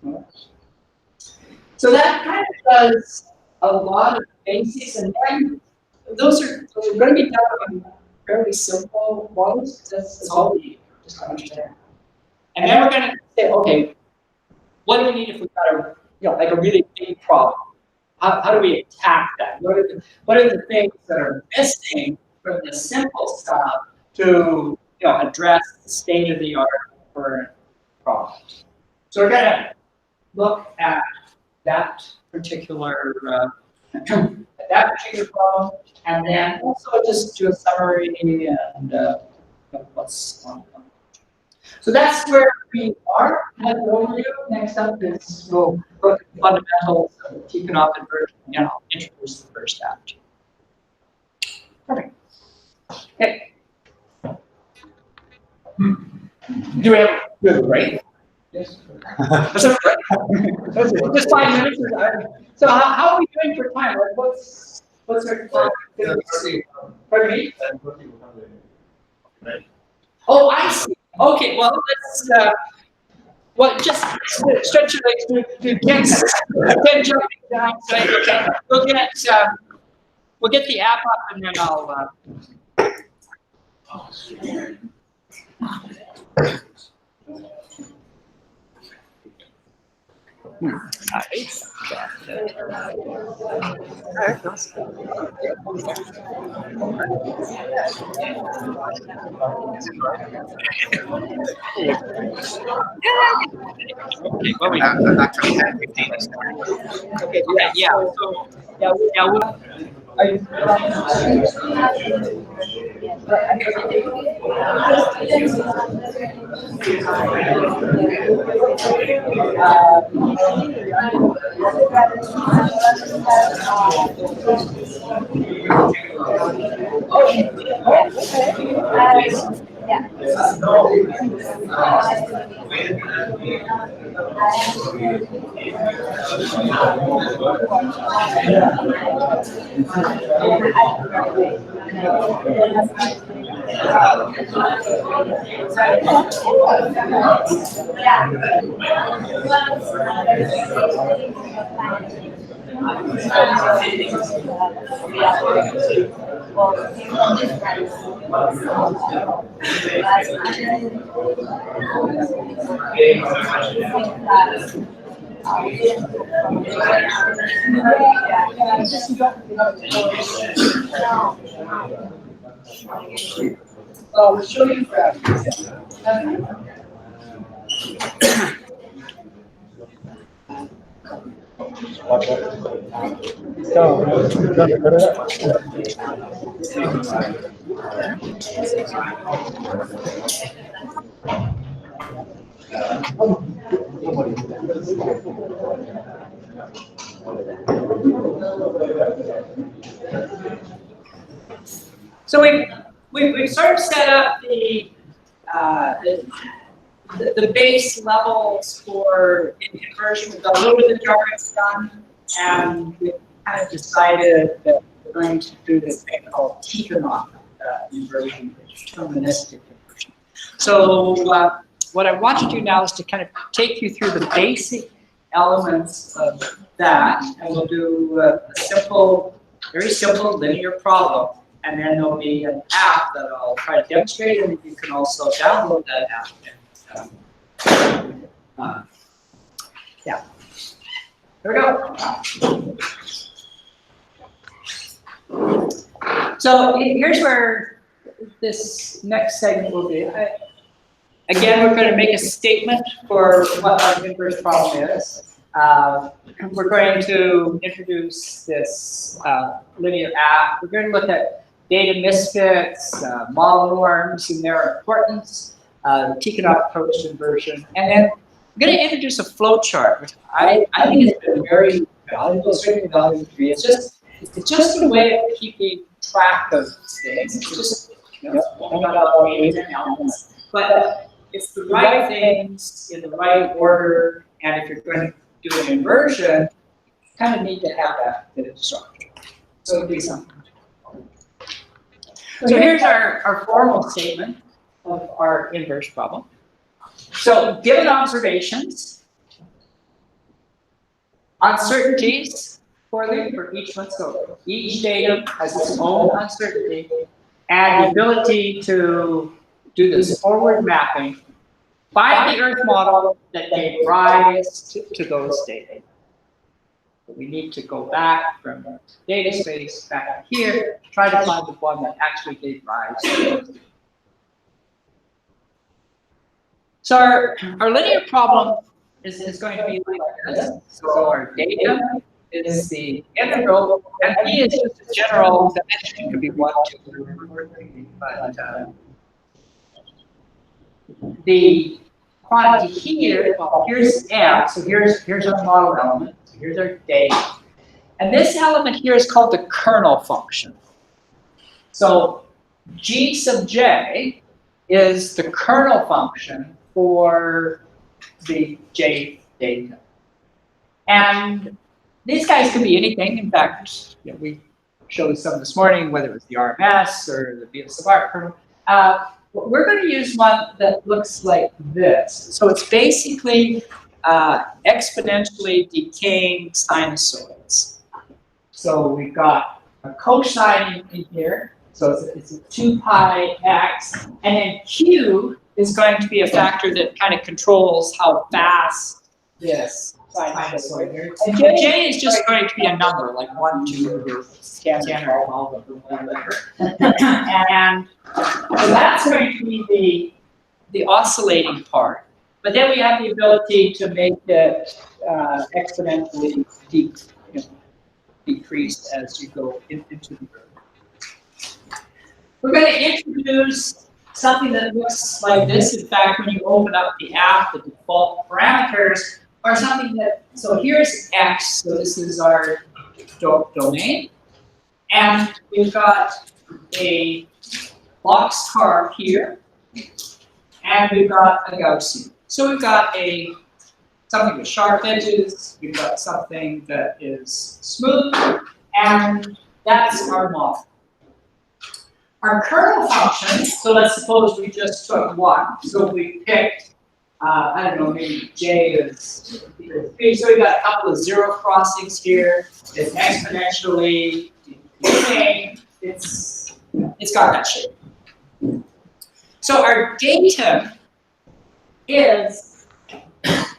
models. So that kind of does a lot of basics, and then those are going to be done on fairly simple models. That's all we need, just to understand. And then we're going to say, okay, what do we need if we've got a like a really big problem? How do we attack that? What are the things that are missing from the simple stuff to address the state of the art for problems? So we're going to look at that particular problem, and then also just do a summary and what's on. So that's where we are. Next up is we'll look at the fundamentals of Tikhonov inversion, and I'll introduce the first apt. Perfect. Okay. Do we have a break? Yes. That's a break. Just 5 minutes. So how are we doing for time? What's our time? Pardon me? Oh, I see. Okay, well, let's just stretch your legs to get jumping down. So, okay, we'll get the app up, and then I'll. Okay, well, we have actually 10, 15 is okay, yeah. So, yeah, I'll show you graphics. So we've sort of set up the base levels for inversion. We've got a little bit of jargon done, and we kind of decided that we're going to do this thing called Tikhonov inversion, which is deterministic inversion. So what I want to do now is to kind of take you through the basic elements of that, and we'll do a simple, very simple linear problem. And then there'll be an app that I'll try to demonstrate, and you can also download that app. Yeah. There we go. So here's where this next segment will be. Again, we're going to make a statement for what our inverse problem is. We're going to introduce this linear app. We're going to look at data misfits, model norms and their importance, the Tikhonov approach to inversion, and then I'm going to introduce a flow chart, which I think has been very valuable, certainly valuable for me. It's just a way of keeping track of things. It's just but it's the right things in the right order, and if you're going to do an inversion, you kind of need to have that bit of structure. So it'll be something. So here's our formal statement of our inverse problem. So given observations, uncertainties for each one. So each data has its own uncertainty and the ability to do this forward mapping. Find the Earth model that gave rise to those data. We need to go back from the data space back here, try to find the one that actually gave rise to those data. So our linear problem is going to be like this. So our data is the integral, and P is just a general dimension. It could be 1, 2, 3, 4, 3, but the quantity here, well, here's M, so here's our model element, so here's our data. And this element here is called the kernel function. So G sub J is the kernel function for the J data. And these guys can be anything. In fact, we showed some this morning, whether it was the RMS or the beta sub R kernel. We're going to use one that looks like this. So it's basically exponentially decaying sinusoids. So we've got a cosine in here. So it's a 2 pi x. And then Q is going to be a factor that kind of controls how fast this sinusoid. And J is just going to be a number, like 1, 2, or 10, or 12, or whatever. And so that's going to be the oscillating part. But then we have the ability to make it exponentially decrease as you go into the Earth. We're going to introduce something that looks like this. In fact, when you open up the app, the default parameters are something that, so here's X, so this is our domain. And we've got a boxcar here, and we've got a Gaussian. So we've got something with sharp edges, we've got something that is smooth, and that's our model. Our kernel function, so let's suppose we just took 1. So we picked, I don't know, maybe J is 3. So we've got a couple of zero crossings here. It's exponentially decaying. It's got that shape. So our datum is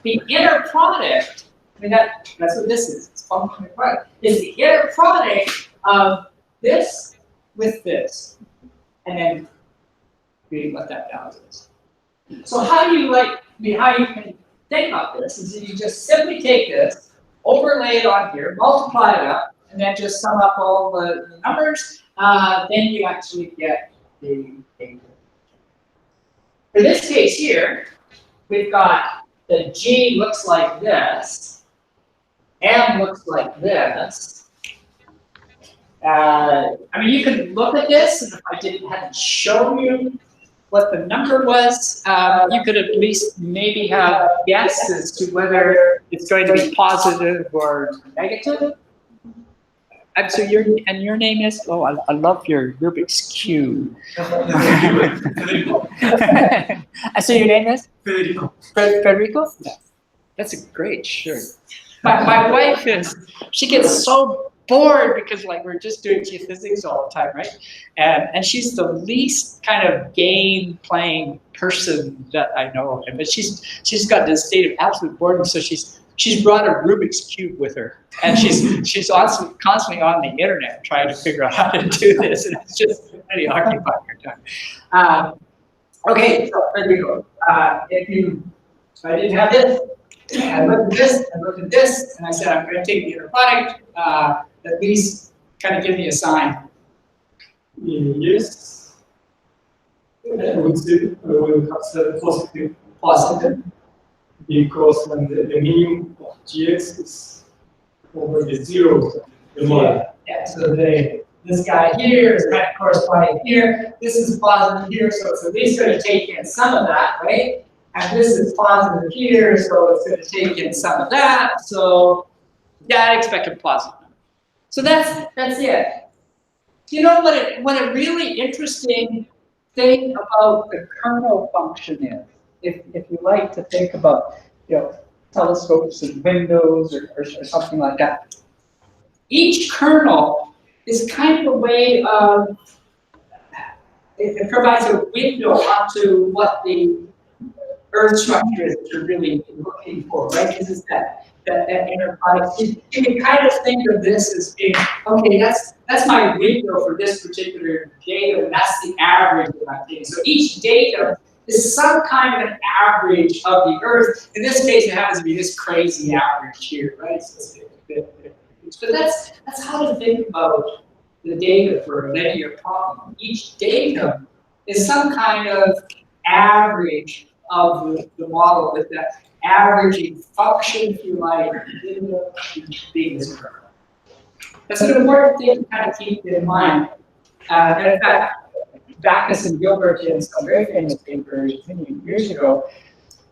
the inner product. I mean, that's what this is. It's functional product. Is the inner product of this with this, and then reading what that value is. So how do you how you can think about this is that you just simply take this, overlay it on here, multiply it up, and then just sum up all the numbers. Then you actually get the data. For this case here, we've got the G looks like this, M looks like this. I mean, you can look at this, and if I hadn't shown you what the number was, you could at least maybe have guessed as to whether it's going to be positive or negative. And so your name is, oh, I love your Rubik's Cube. So your name is? Federico. Federico? Yeah. That's a great shirt. My wife she gets so bored because we're just doing geophysics all the time, right? And she's the least kind of game playing person that I know of. But she's got this state of absolute boredom, so she's brought a Rubik's Cube with her, and she's also constantly on the internet trying to figure out how to do this, and it's just really occupying her time. Okay, so there you go. If I didn't have this, I looked at this, I looked at this, and I said I'm going to take the inner product. At least kind of give me a sign. Yes. I would say we have said positive. Positive. Because when the minimum of GX is over the zero, the model. Yeah, so this guy here is kind of corresponding here. This is positive here, so it's at least going to take in some of that, right? And this is positive here, so it's going to take in some of that. So yeah, I expect a positive. So that's it. You know what a really interesting thing about the kernel function is, if you like to think about, telescopes and windows or something like that. Each kernel is kind of a way of, it provides a window onto what the Earth structure is that you're really looking for, right? Because it's that inner product. You can kind of think of this as being, okay, that's my window for this particular data, and that's the average of my data. So each data is some kind of an average of the Earth. In this case, it happens to be this crazy average here, right? So but that's how to think about the data for a linear problem. Each data is some kind of average of the model with that averaging function, if you like, being this curve. That's an important thing to kind of keep in mind. And in fact, Backus and Gilbert in some very famous papers many years ago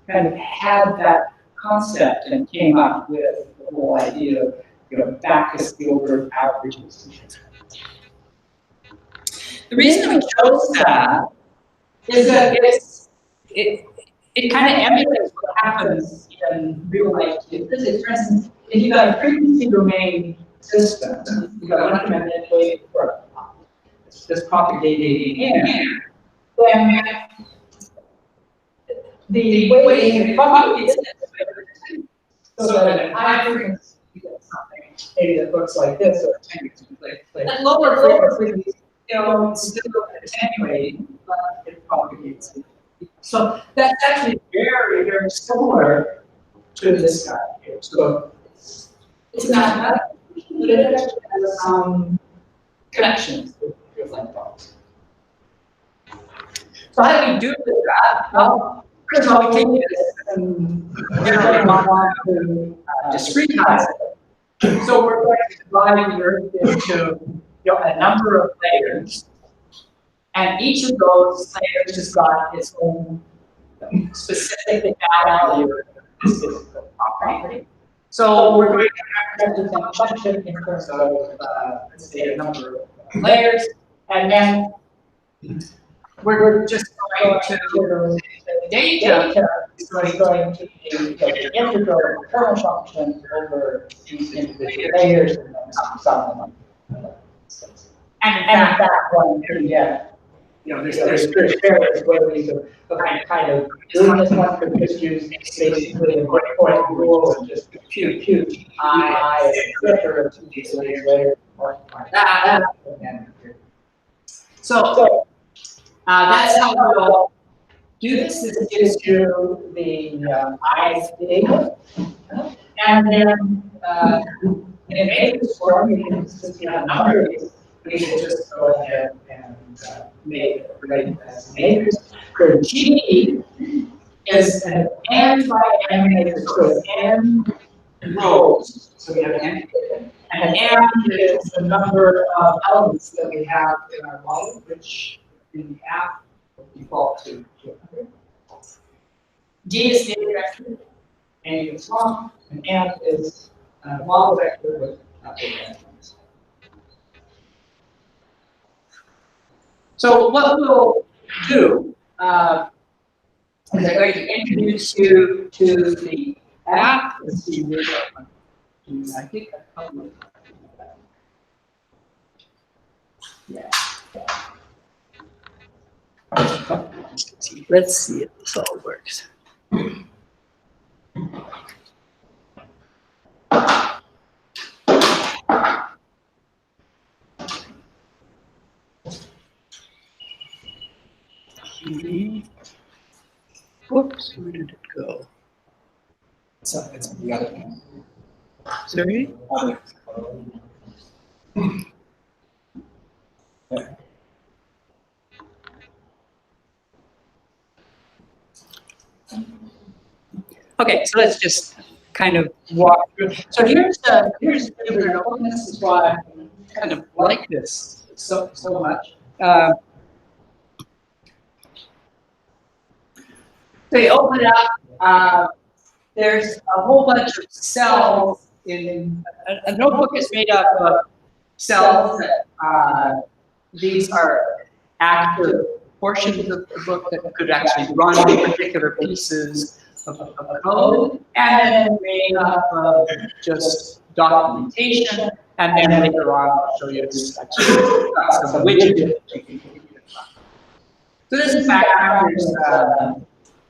kind of had that concept and came up with the whole idea of Backus-Gilbert averages. The reason we chose that is that it kind of emulates what happens in real life geophysics. For instance, if you've got a frequency domain system, you've got one manipulated for this propagating in, then the way it propagates So that at high frequency, you get something maybe that looks like this or attenuates completely. At lower frequencies, it's still attenuating, but it propagates. So that's actually very, very similar to this guy here. So it's mathematical, but it actually has some connections with light bulbs. So how do we do that? Well, first of all, we take this and generally want to discretize it. So we're going to divide the Earth into a number of layers, and each of those layers has got its own specific value of this physical property. So we're going to represent that function in terms of, let's say, a number of layers, and then we're just going to the data is going to be the integral of the kernel function over these individual layers and some of them. And in fact, one could get, there's various ways of kind of doing this. One could just use basically a breakpoint rule and just compute I, etc. to these layers. So that's how we'll do this. This gives you the I data, and then in matrix form, since you have a number of these, we can just go ahead and make it right as a matrix. For G is an n by n matrix, so it's n rows. So we have n, and n is the number of elements that we have in our model, which in the app will default to 200. D is data vector, and it's long, and n is model vector with data vectors. So what we'll do is I'm going to introduce you to the app. Let's see where I think I published that. Yeah. Let's see if this all works. Whoops, where did it go? So it's the other one. Sorry? Okay, so let's just kind of walk through. So here's the and this is why I kind of like this so much. So you open it up. There's a whole bunch of cells in a notebook is made up of cells that these are active portions of the book that could actually run particular pieces of code, and then made up of just documentation, and then later on I'll show you some widget. So this is background is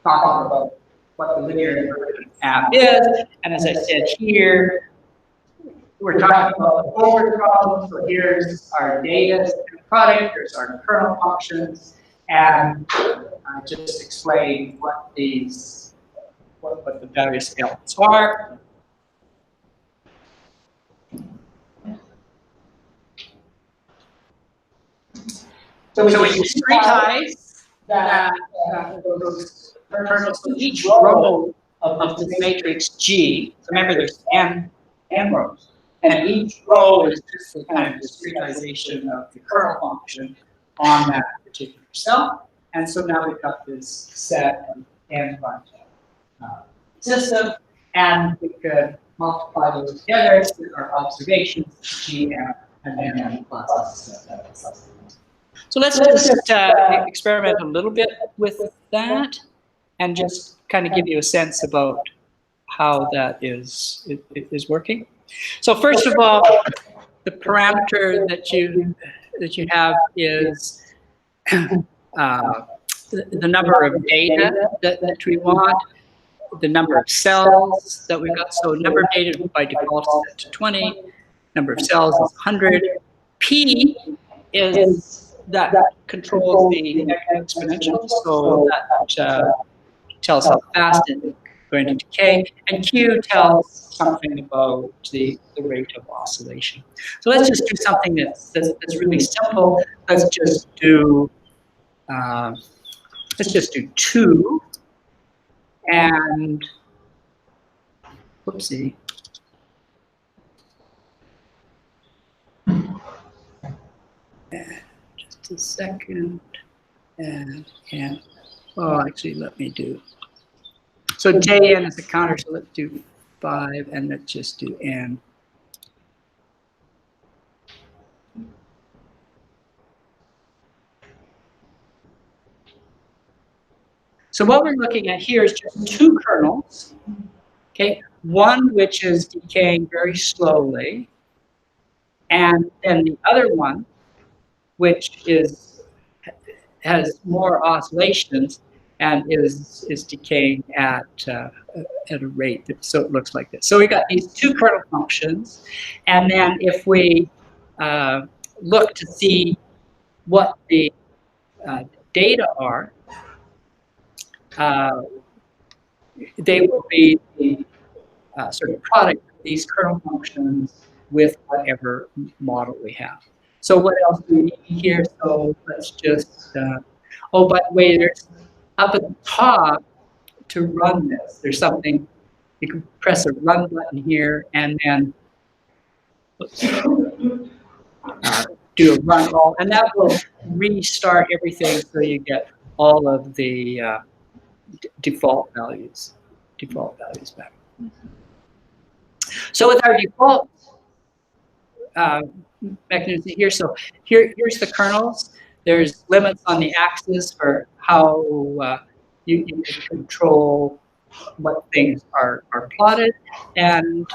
talking about what the linear inversion app is, and as I said here, we're talking about the forward problem. So here's our data product, here's our kernel functions, and I just explained what these what the various elements are. So we discretize those kernels. So each row of this matrix G, remember there's n rows, and each row is just a kind of discretization of the kernel function on that particular cell. And so now we've got this set of n bunch system, and we could multiply those together with our observations, G and n plus. So let's just experiment a little bit with that, and just kind of give you a sense about how that is working. So first of all, the parameter that you have is the number of data that we want. the number of cells that we've got. So number of data by default is set to 20. Number of cells is 100. P is that controls the exponential, so that tells how fast it's going to decay. And Q tells something about the rate of oscillation. So let's just do something that's really simple. Let's just do 2 and whoopsie. Just a second. And oh, actually, let me do. So Jn is the counter, so let's do 5, and let's just do n. So what we're looking at here is just 2 kernels, okay? One which is decaying very slowly, and then the other one, which has more oscillations and is decaying at a rate. So it looks like this. So we got these 2 kernel functions, and then if we look to see what the data are, they will be the sort of product of these kernel functions with whatever model we have. So what else do we need here? So let's just, oh, by the way, there's up at the top to run this. There's something, you can press a run button here and then do a run all, and that will restart everything so you get all of the default values back. So with our default mechanism here, so here's the kernels. There's limits on the axis for how you can control what things are plotted, and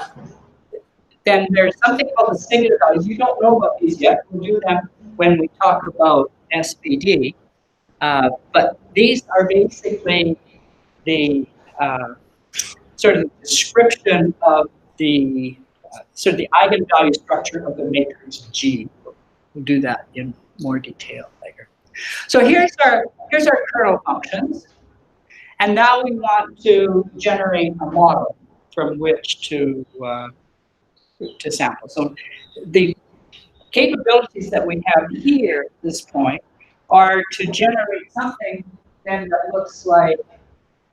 then there's something called the singular values. You don't know about these yet. We'll do them when we talk about SPD. But these are basically the sort of description of the sort of the eigenvalue structure of the matrix G. We'll do that in more detail later. So here's our kernel functions, and now we want to generate a model from which to sample. So the capabilities that we have here at this point are to generate something then that looks like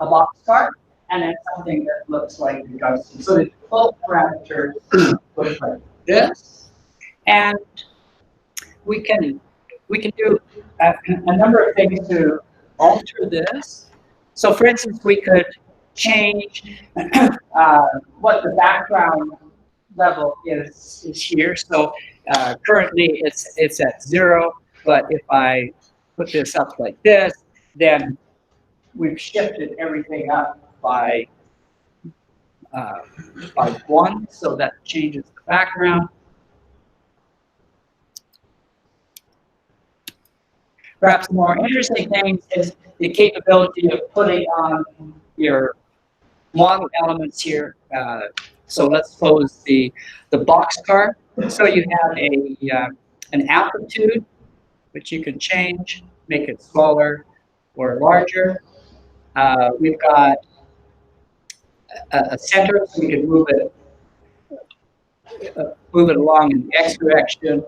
a boxcar, and then something that looks like the Gaussian. So the default parameters look like this, and we can do a number of things to alter this. So for instance, we could change what the background level is here. So currently it's at 0, but if I put this up like this, then we've shifted everything up by 1, so that changes the background. Perhaps the more interesting thing is the capability of putting on your model elements here. So let's suppose the boxcar. So you have an amplitude, which you can change, make it smaller or larger. We've got a center, so we can move it along in the x direction,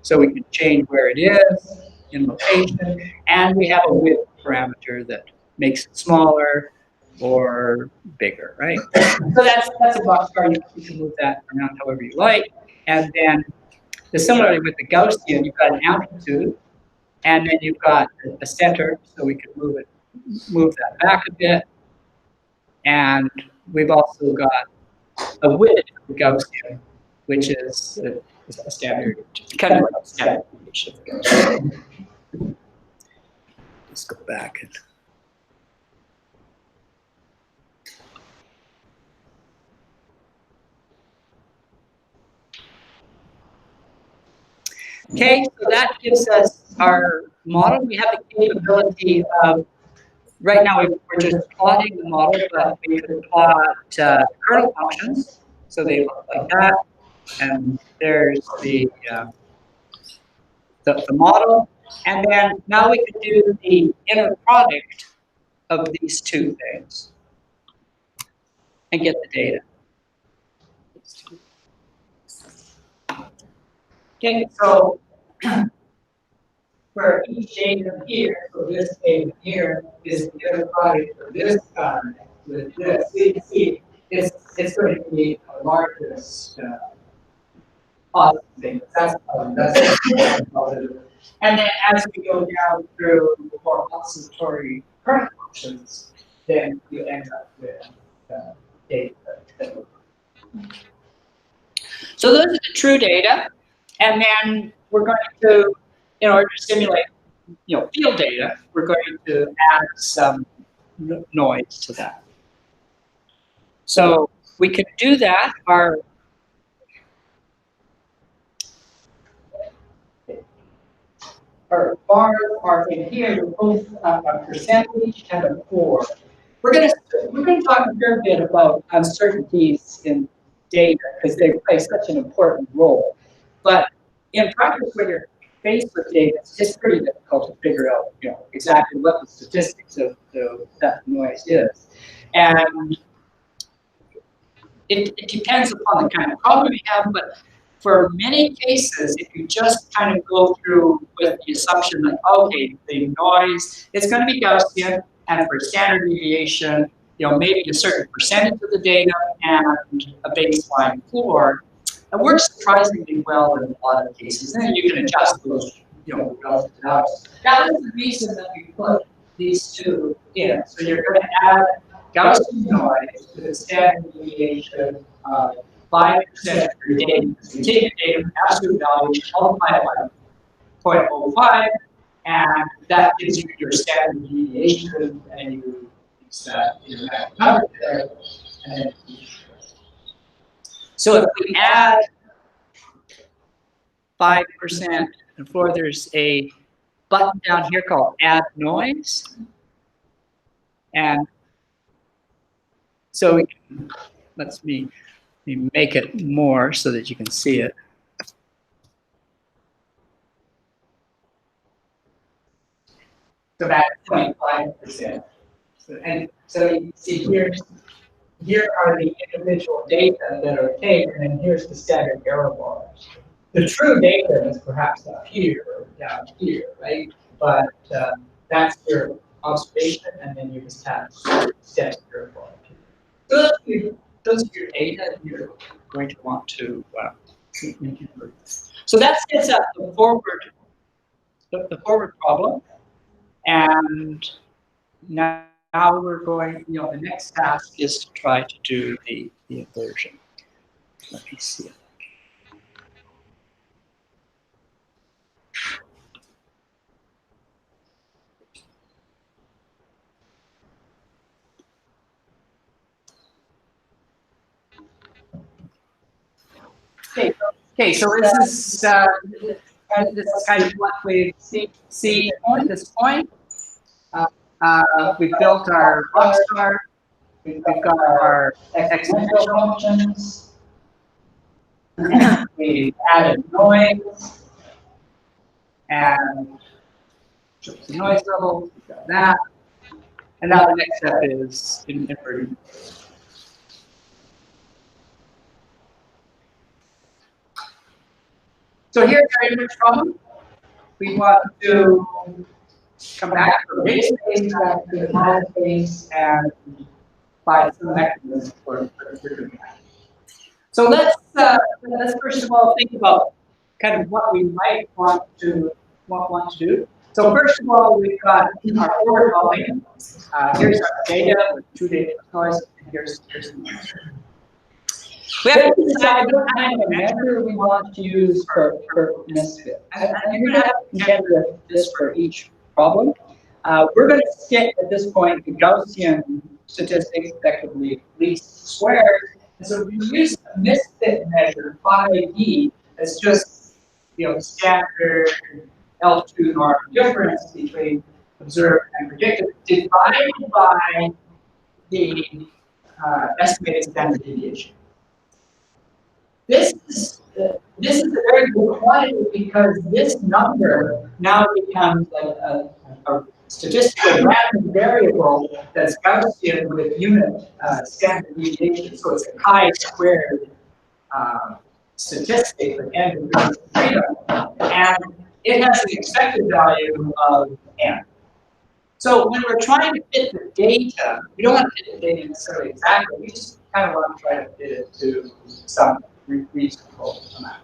so we can change where it is in location, and we have a width parameter that makes it smaller or bigger, right? So that's a boxcar. You can move that around however you like, and then similarly with the Gaussian, you've got an amplitude, and then you've got a center, so we can move that back a bit, and we've also got a width of Gaussian, which is a standard, kind of like a standard deviation. Let's go back and okay, so that gives us our model. We have the capability of right now we're just plotting the model, but we could plot kernel functions. So they look like that, and there's the model, and then now we could do the inner product of these two things and get the data. Okay, so for each data here, so this data here is the inner product of this with this. So you can see it's going to be a largest positive thing. That's positive. And then as we go down through the more oscillatory current functions, then you end up with data. So those are the true data, and then we're going to, in order to simulate, field data, we're going to add some noise to that. So we can do that. Our bars are in here, they're both a percentage and a 4. We're going to talk a fair bit about uncertainties in data because they play such an important role. But in practice, when you're faced with data, it's pretty difficult to figure out, exactly what the statistics of that noise is. And it depends upon the kind of problem you have, but for many cases, if you just kind of go through with the assumption that, okay, the noise is going to be Gaussian, and for standard deviation, maybe a certain percentage of the data and a baseline floor, it works surprisingly well in a lot of cases. And then you can adjust those, relative to others. That is the reason that we put these two in. So you're going to add Gaussian noise to the standard deviation of 5% of your data. So you take your data from absolute value, multiply it by 0.05, and that gives you your standard deviation, and you use that in that number there. And so if we add 5% and 4, there's a button down here called Add Noise, and so we can, let me make it more so that you can see it. So that's 0.5%. And so you can see here are the individual data that are taken, and here's the standard error bars. The true data is perhaps up here or down here, right? But that's your observation, and then you just have standard error bar. So those are your data that you're going to want to improve. So that sets up the forward problem, and now we're going. The next task is to try to do the inversion. Let me see it. Okay, so this is kind of what we see at this point. We've built our box chart. We've got our exponential functions. We've added noise and the noise level. We've got that. And now the next step is inverting. So here's our inverse problem. We want to come back to the base phase, back to the time phase, and find some mechanism for doing that. So let's first of all think about kind of what we might want to do. So first of all, we've got our forward volume. Here's our data with 2 data noise, and here's the measure. We have to decide what kind of measure we want to use for misfit. And you're going to have to contend with this for each problem. We're going to stick at this point the Gaussian statistics, effectively least squares. And so we use a misfit measure, phi as just standard L2 norm difference between observed and predicted divided by the estimated standard deviation. This is a very good quantity because this number now becomes like a statistical random variable that's Gaussian with unit standard deviation. So it's a chi-squared statistic with n degrees of freedom, and it has an expected value of n. So when we're trying to fit the data, we don't want to fit the data necessarily exactly. We just kind of want to try to fit it to some reasonable amount.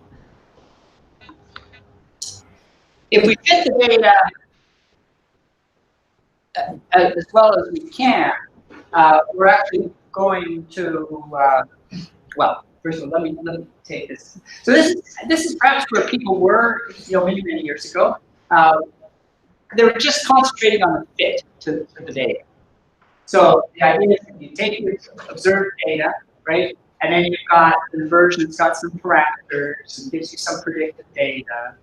If we fit the data as well as we can, we're actually going to, well, first of all, let me take this. So this is perhaps where people were, many years ago. They were just concentrating on the fit to the data. So the idea is that you take your observed data, right, and then you've got the inversion, it's got some parameters, and gives you some predicted data,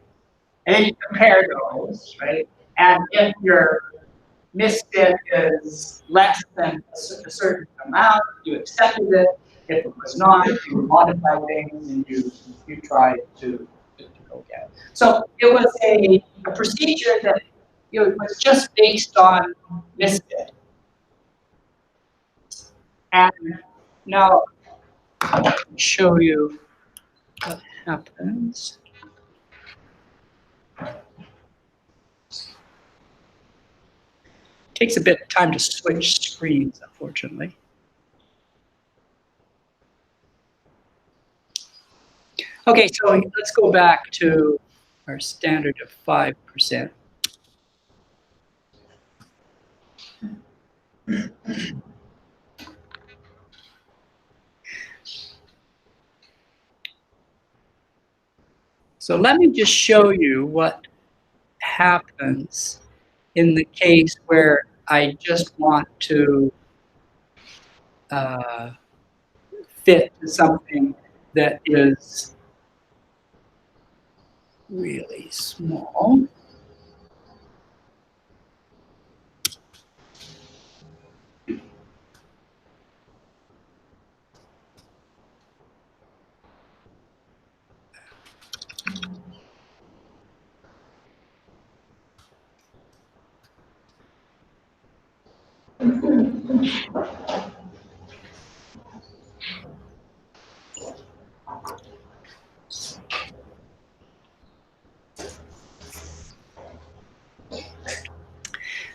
and then you compare those, right, and if your misfit is less than a certain amount, you accepted it. If it was not, you modify things and you try to go get it. So it was a procedure that was just based on misfit. And now I'll show you what happens. Takes a bit of time to switch screens, unfortunately. Okay, so let's go back to our standard of 5%. So let me just show you what happens in the case where I just want to fit to something that is really small.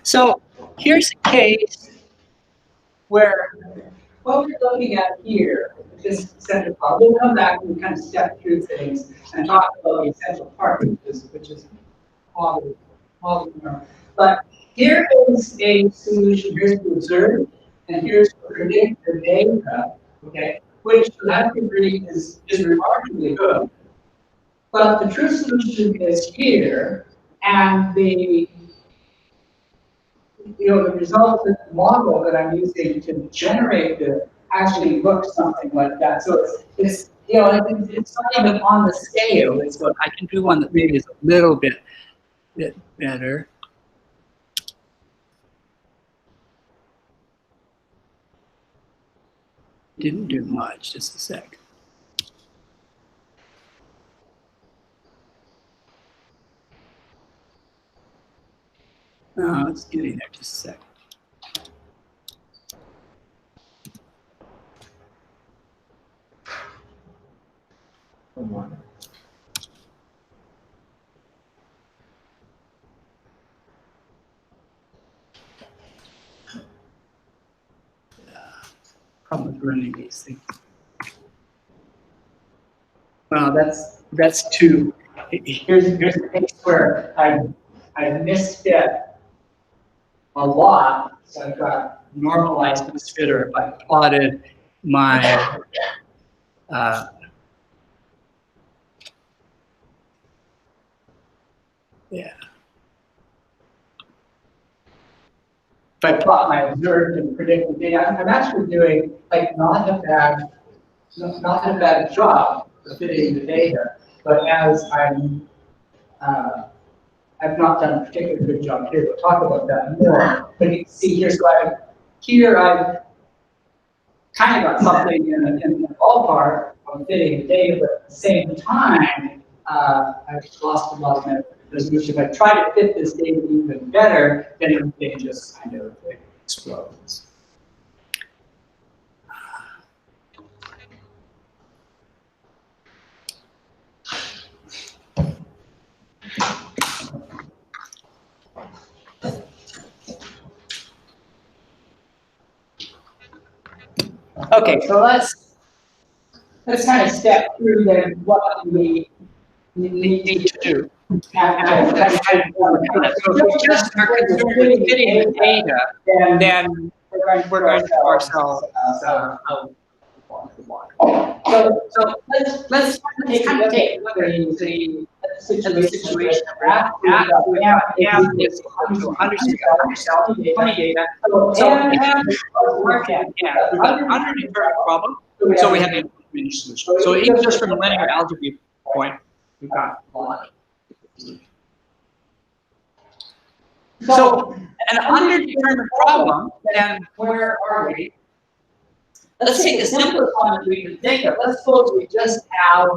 So here's a case where what we're looking at here, this central part, we'll come back and kind of step through things and talk about the essential part, which is all. But here is a solution, here's to observe, and here's to predict the data, okay, which to that degree is remarkably good. But the true solution is here, and the result of the model that I'm using to generate it actually looks something like that. So it's it's not even on the scale. It's what I can do one that maybe is a little bit better. Didn't do much, just a sec. Oh, it's getting there, just a sec. Problem with running these things. Well, that's two. Here's the case where I misfit a lot. So I've got normalized misfitter. If I plotted my yeah. If I plot my observed and predicted data, I'm actually doing like not a bad job of fitting the data. But as I've not done a particularly good job here. We'll talk about that more. But you can see here, so I've kind of got something in the ballpark of fitting the data, but at the same time, I've lost a lot of my resolution. If I try to fit this data even better, then everything just kind of explodes. Okay, so let's kind of step through then what we need to do. So if we just are concerned with fitting the data, then we're going to do ourselves out of the water. So let's kind of take the situation that we're at. We have this 120 data. So we've got an undetermined problem. So we have an infinite solution. So even just from a linear algebra point, we've got a lot. So an undetermined problem, then where are we? Let's take the simplest one that we can think of. Let's suppose we just have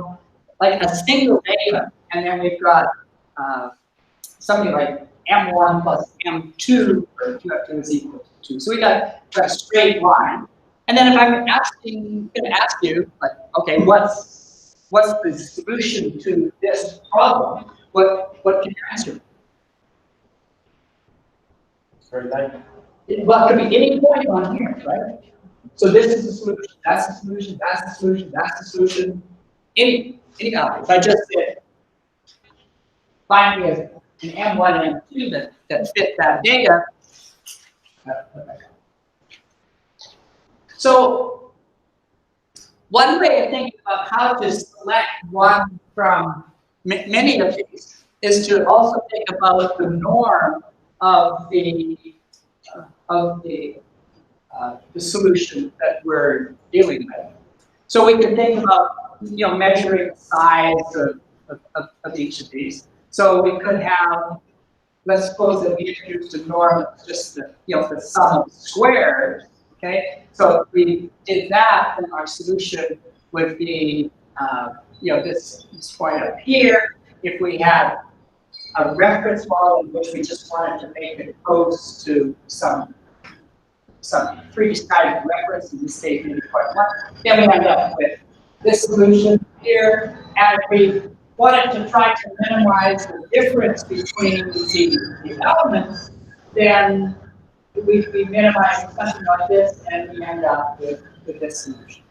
like a single data, and then we've got something like m1 plus m2, or 2f2 is equal to 2. So we got a straight line. And then if I'm going to ask you, like, okay, what's the solution to this problem? What can you answer? Straight line. Well, it could be any point on here, right? So this is the solution, that's the solution, that's the solution, that's the solution. Any value. If I just said, find me an M1 and M2 that fit that data. So one way of thinking about how to select one from many of these is to also think about the norm of the solution that we're dealing with. So we can think about, measuring the size of each of these. So we could have, let's suppose that we introduced a norm that's just the sum of squares. Okay, so if we did that, then our solution would be, this point up here. If we had a reference model in which we just wanted to make it close to some pre-described reference, in this case, maybe point 1, then we end up with this solution here. And if we wanted to try to minimize the difference between the elements, then we minimize something like this, and we end up with this solution.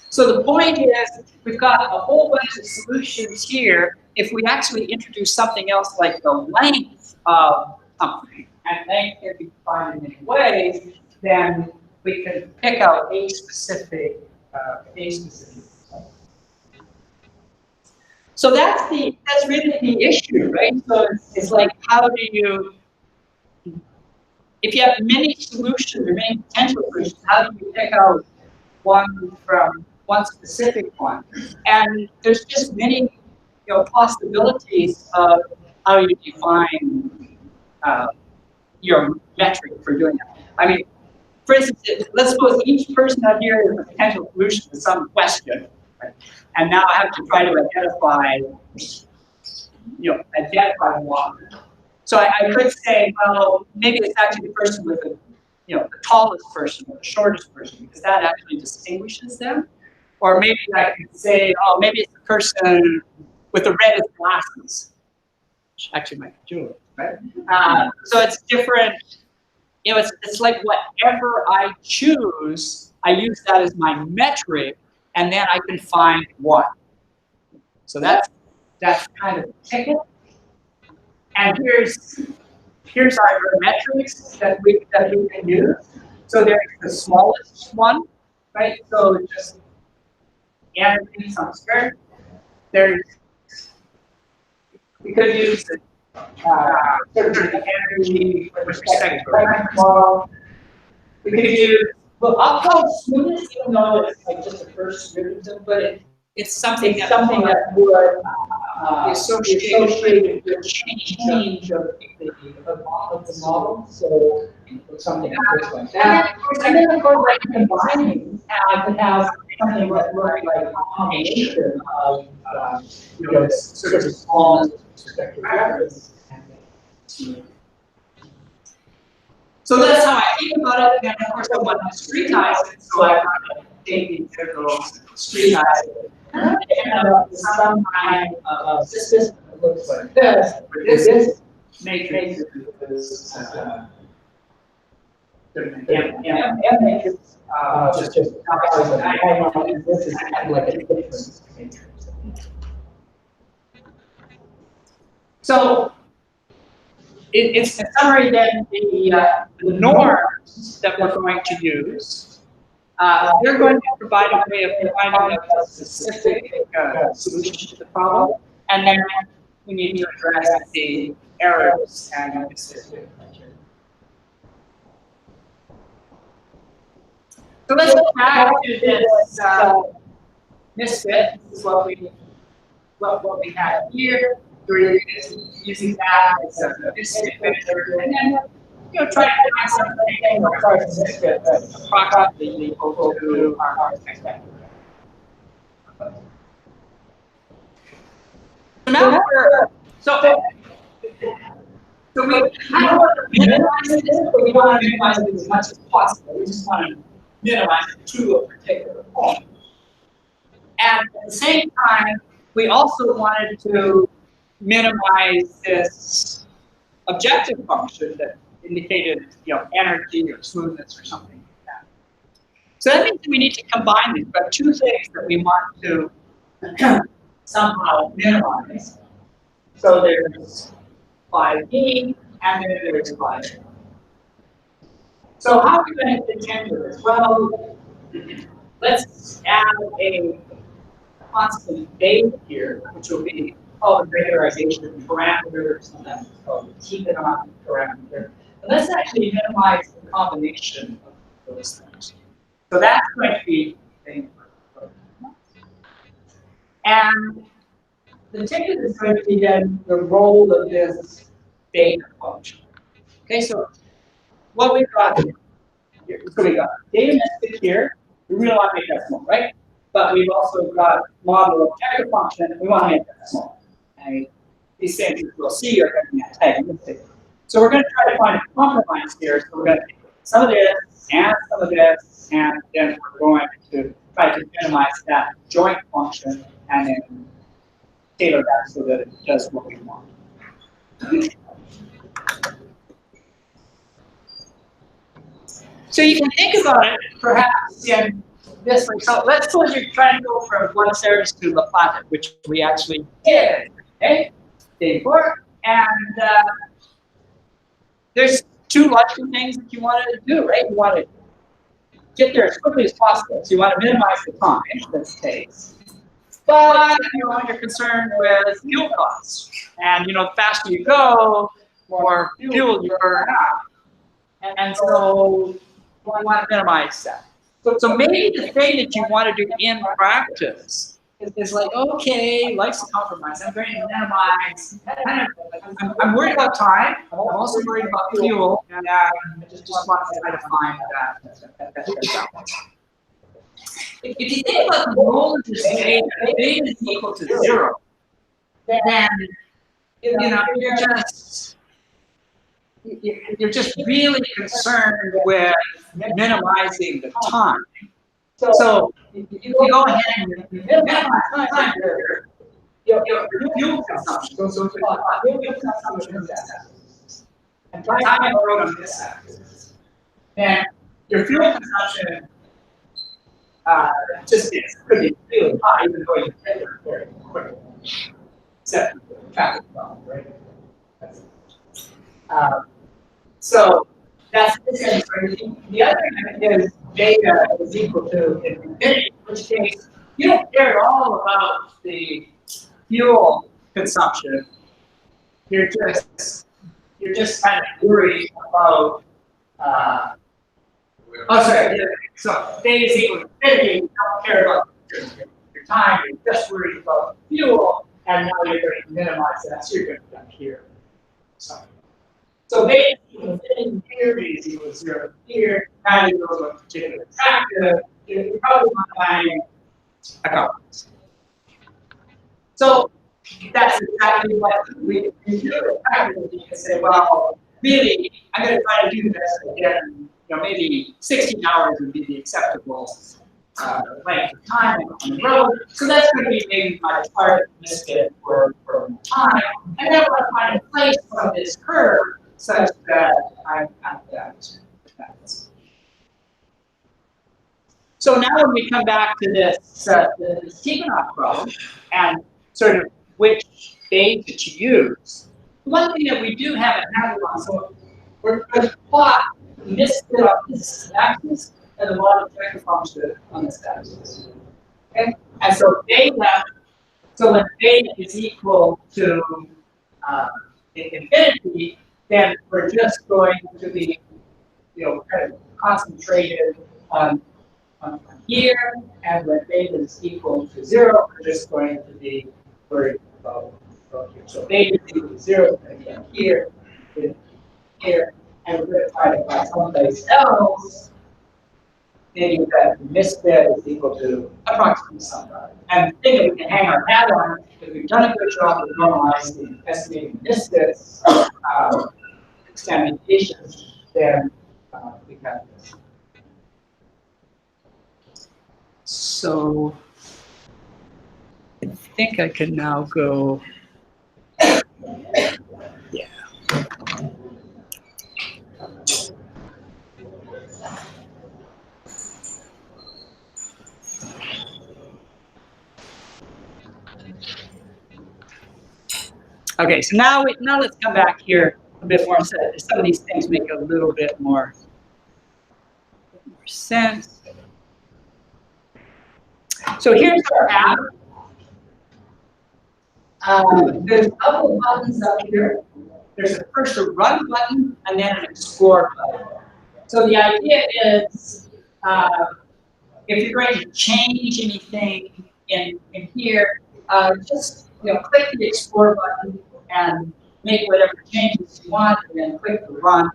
So the point is, we've got a whole bunch of solutions here. If we actually introduce something else like the length of something, and length can be defined in many ways, then we can pick out a specific. So that's really the issue, right? So it's like, how do you, if you have many solutions or many potential solutions, how do you pick out one from one specific one? And there's just many, possibilities of how you define your metric for doing that. I mean, for instance, let's suppose each person out here is a potential solution to some question, right? And now I have to try to identify, identify one. So I could say, well, maybe it's actually the person with the tallest person or the shortest person, because that actually distinguishes them. Or maybe I could say, oh, maybe it's the person with the reddest glasses, which actually might be Julie, right? So it's different. It's like whatever I choose, I use that as my metric, and then I can find one. So that's kind of a ticket. And here's our metrics that we can use. So there's the smallest one, right? So just energy times squared. We could use the energy with respect to the model. We could use, well, I'll call it smoothness, even though it's like just the first derivative, but it's something that would associated with change of the model. So something like that. And then of course, like combining can have something that looks like a combination of sort of small spectral reference. So that's how I think about it. And of course, I want to streetize it. So I want to take the integrals, streetize it, and end up with some kind of system that looks like this. This matrix is M matrix. Just this is kind of like a difference matrix. So it's in summary then the norms that we're going to use. They're going to provide a way of providing a specific solution to the problem, and then we need to address the errors and the specific criteria. So let's go back to this misfit. This is what we had here. We're using that as a misfit measure, and then try to find something or try to misfit that's approximately equal to our expected. So now so we kind of want to minimize this, but we want to minimize it as much as possible. We just want to minimize it to a particular point. And at the same time, we also wanted to minimize this objective function that indicated, energy or smoothness or something like that. So that means we need to combine these. But two things that we want to somehow minimize. So there's 5e and then there's 5. So how are we going to intend to this? Well, let's add a constant beta here, which will be called the regularization of parameters, and that's called the T-economic parameter. And let's actually minimize the combination of those things. So that's going to be a and the ticket is going to be then the role of this beta function. Okay, so what we've got here, so we got data misfit here. We really want to make that small, right? But we've also got model objective function, and we want to make that small. And these things, as we'll see, are going to be antagonistic. So we're going to try to find a compromise here. So we're going to take some of this and some of this, and then we're going to try to minimize that joint function and then tailor that so that it does what we want. So you can think about it perhaps in this way. So let's suppose you're trying to go from Buenos Aires to La Plata, which we actually did, okay? Day 4. And there's two logical things that you want to do, right? You want to get there as quickly as possible. So you want to minimize the time this takes. But you're concerned with fuel costs. And the faster you go, more fuel you burn out. And so you want to minimize that. So maybe the thing that you want to do in practice is like, okay, life's a compromise. I'm going to minimize. I'm worried about time. I'm also worried about fuel. And I just want to try to find that balance. If you think about the role of this data, data is equal to 0, then you're just really concerned with minimizing the time. So you go ahead and you minimize time, your fuel consumption goes over fuel consumption on this axis. And time road on this axis. Then your fuel consumption just could be really high, even though you get there very quickly. Except for the traffic problem, right? So that's this thing. The other thing is data is equal to infinity, in which case you don't care at all about the fuel consumption. You're just kind of worried about so data is equal to infinity, you don't care about your time, you're just worried about fuel, and now you're going to minimize that, so you're going to be up here. So basically, in here is equal to 0 here, kind of goes with particular factor, you're probably modifying a complex. So that's exactly what we do. You can say, well, really, I'm going to try to do this again. Maybe 16 hours would be the acceptable length of time on the road. So that's going to be maybe my target misfit for time. And then I want to find a place from this curve such that I'm at that. So now when we come back to this Tikhonov problem and sort of which beta to use, one thing that we do have a handle on, so we're going to plot the misfit on this axis and the model vector function on this axis. Okay? And so beta, so when beta is equal to infinity, then we're just going to be, kind of concentrated on here, and when beta is equal to 0, we're just going to be worried about here. So beta is equal to 0, again here, here, and we're going to try to find someplace else, maybe that the misfit is equal to approximately something. And the thing that we can hang our hat on, because we've done a good job of normalizing estimating misfits, examinations, then we have this. So I think I can now go, yeah. Okay, so now let's come back here a bit more. So some of these things make a little bit more sense. So here's our app. There's a couple of buttons up here. There's first a run button and then an explore button. So the idea is if you're going to change anything in here, just click the explore button and make whatever changes you want, and then click the run,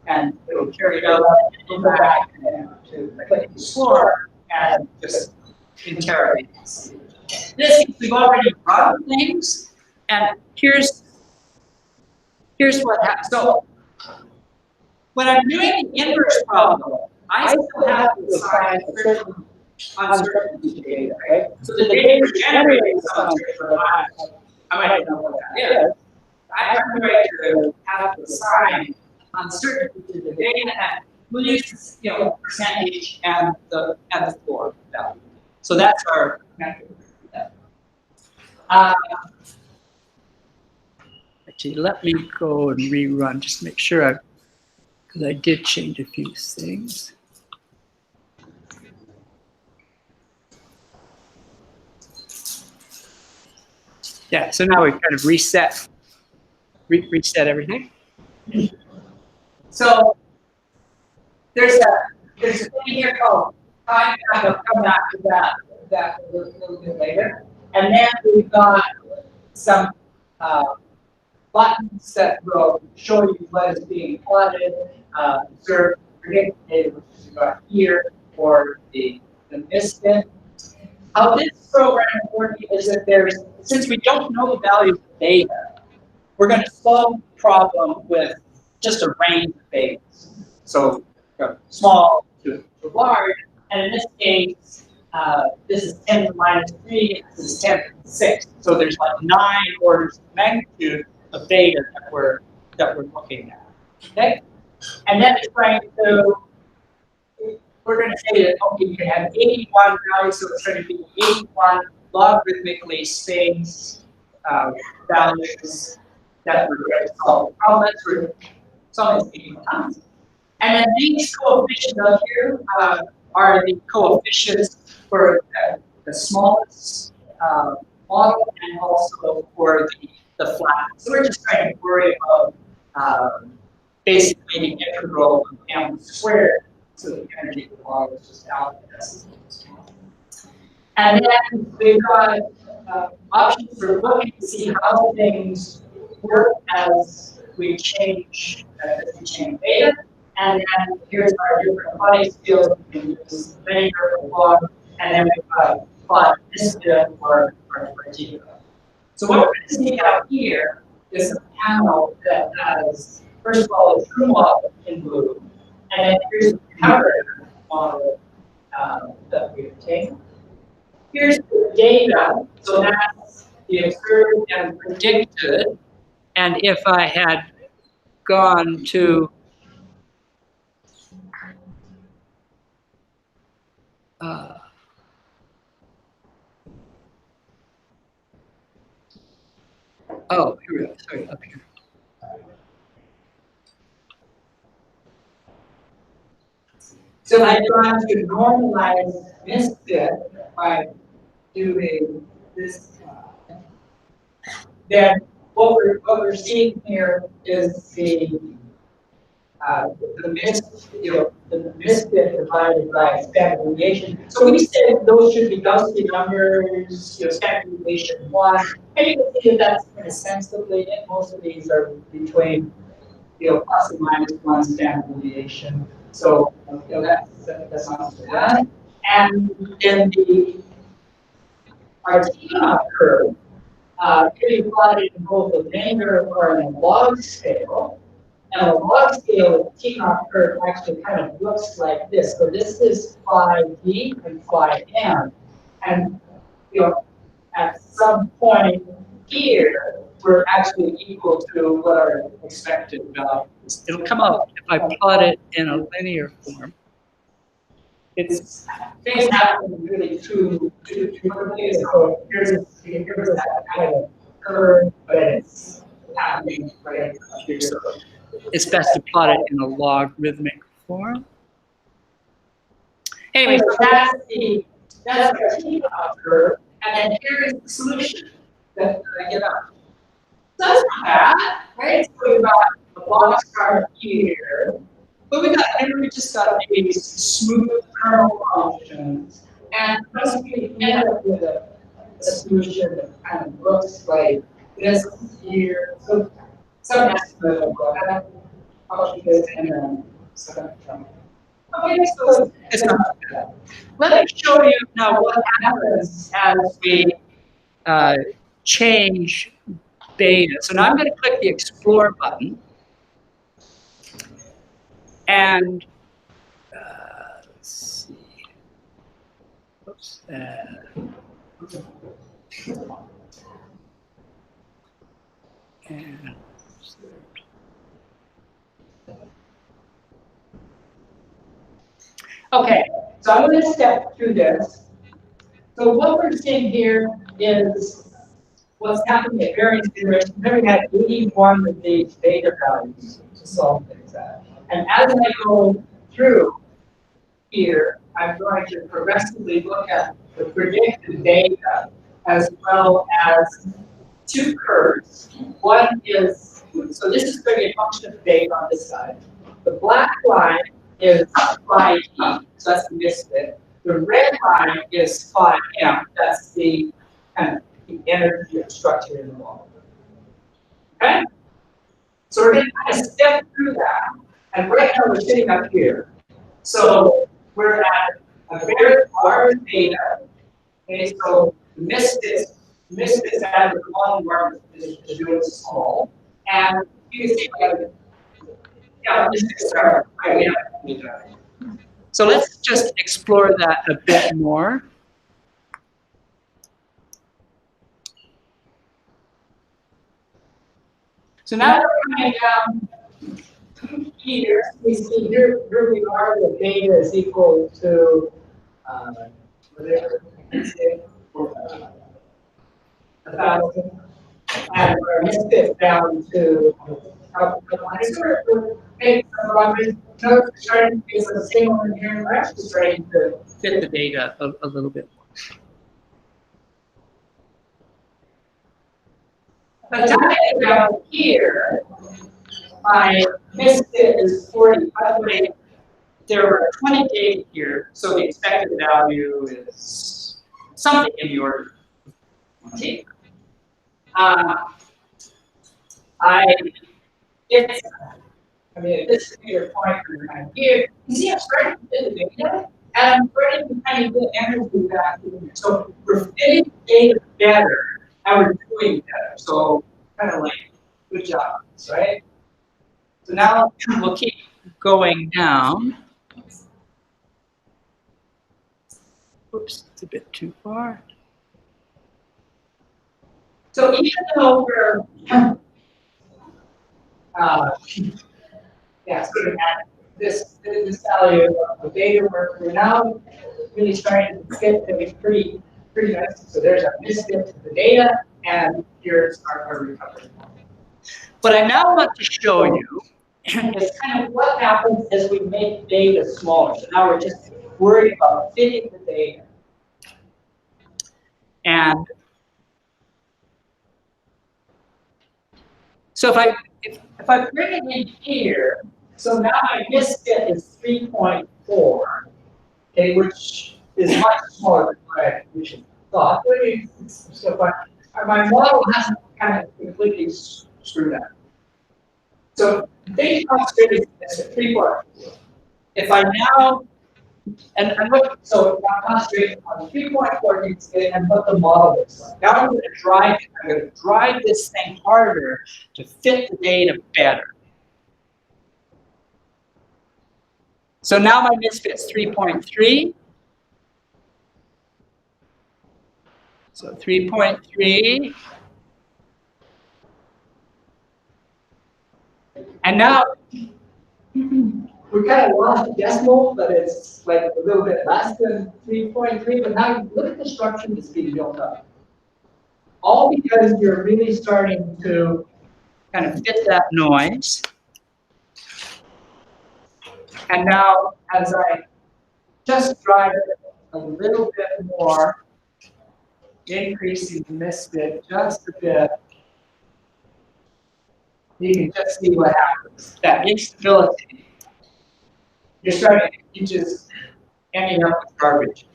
and it will carry it over and go back and to click explore and just interrogate. This we've already run things, and here's what happens. So when I'm doing the inverse problem, I still have to assign a certain uncertainty data, right? So the data we're generating is uncertain. I might know what that is. I'm going to have to assign uncertainty to the data, and we'll use percentage and the floor value. So that's our method. Actually, let me go and rerun, just make sure because I did change a few things. Yeah, so now we've kind of reset everything. So there's a thing here called time. I'll come back to that a little bit later. And then we've got some buttons that will show you what is being plotted, observe, predict data, which is got here, or the misfit. How this program is working is that since we don't know the values of data, we're going to solve the problem with just a range of betas. So small to large, and in this case, this is 10 to the minus 3, and this is 10 to the 6. So there's like 9 orders of magnitude of data that we're looking at. Okay? And then it's going to, we're going to say that, okay, you can have 81 values, so it's going to be 81 logarithmically spaced values that we're going to solve the problem. That's for solving 81 times. And then these coefficients up here are the coefficients for the smallest model and also for the flat. So we're just trying to worry about basically the integral of m squared. So the energy of the model is just alpha. And then we've got options for looking to see how things work as we change data. And then here's our different plotting skills. We can use linear or log, and then we plot this bit for data. So what we're going to see out here is a panel that has, first of all, a true model in blue, and then here's the counter model that we obtained. Here's the data, so that's the observed and predicted. And if I had gone to oh, here we go. Sorry, up here. So I've gone to normalize this bit by doing this. Then what we're seeing here is the misfit divided by standard deviation. So we said those should be Gaussian numbers, standard deviation 1. And you can see that that's kind of sensibly it. Most of these are between plus and minus 1 standard deviation. So that's not so bad. And in the Artina curve, here you plot it in both a linear or in a log scale. And a log scale of T-naught curve actually kind of looks like this. So this is phi d and phi m. And at some point here, we're actually equal to what our expected value is. It'll come out if I plot it in a linear form. It's things happen really too quickly. So here's that kind of curve, but it's happening right here. So it's best to plot it in a logarithmic form. Anyway, so that's our T-naught curve, and then here is the solution that I get out. So that's not bad, right? So we've got a box chart here, but we just got these smooth kernel functions, and once we end up with a solution that kind of looks like this here. So some estimate of what functions and then some. Okay, so it's not bad. Let me show you now what happens as we change beta. So now I'm going to click the Explore button. And let's see. Oops. And okay, so I'm going to step through this. So what we're seeing here is what's happening at variance iterations. Remember, we had 81 of these beta values to solve things at. And as I go through here, I'm going to progressively look at the predicted data as well as two curves. One is, so this is going to be a function of beta on this side. The black line is phi e, so that's the misfit. The red line is phi m, that's the kind of the energy structure in the wall. Okay? So we're going to kind of step through that. And right now we're sitting up here. So we're at a very large beta. Okay, so the misfits out of the long environment is really small. And you can see yeah, misfits are highly active. So let's just explore that a bit more. So now we're coming down here. We see here we are, the beta is equal to whatever, 1,000. And our misfit down to starting to get some similar here. We're actually starting to fit the data a little bit more. But down here, my misfit is 40. By the way, there were 20 data here, so the expected value is something in the order of See? I mean, this is your point for the kind of here. You see, I'm starting to fit the data, and I'm starting to kind of get energy back in here. So we're fitting data better, and we're doing better. So kind of like, good job, right? So now we'll keep going down. Oops, it's a bit too far. So even though we're sort of at this value of the data we're now really starting to fit things pretty nice. So there's a misfit to the data, and here's our recovery. What I now want to show you is kind of what happens as we make data smaller. So now we're just worried about fitting the data. And so if I bring it in here, so now my misfit is 3.4, okay, which is much smaller than what I initially thought. So my model hasn't kind of completely screwed up. So they concentrated this at 3.4. If I now and look, so I'm concentrating on 3.4 and what the model looks like. Now I'm going to drive this thing harder to fit the data better. So now my misfit's 3.3. So 3.3. And now we kind of lost the decimal, but it's like a little bit less than 3.3. But now look at the structure that's being built up. All because you're really starting to kind of fit that noise. And now, as I just drive it a little bit more, increasing the misfit just a bit, you can just see what happens. That instability, you just ending up with garbage.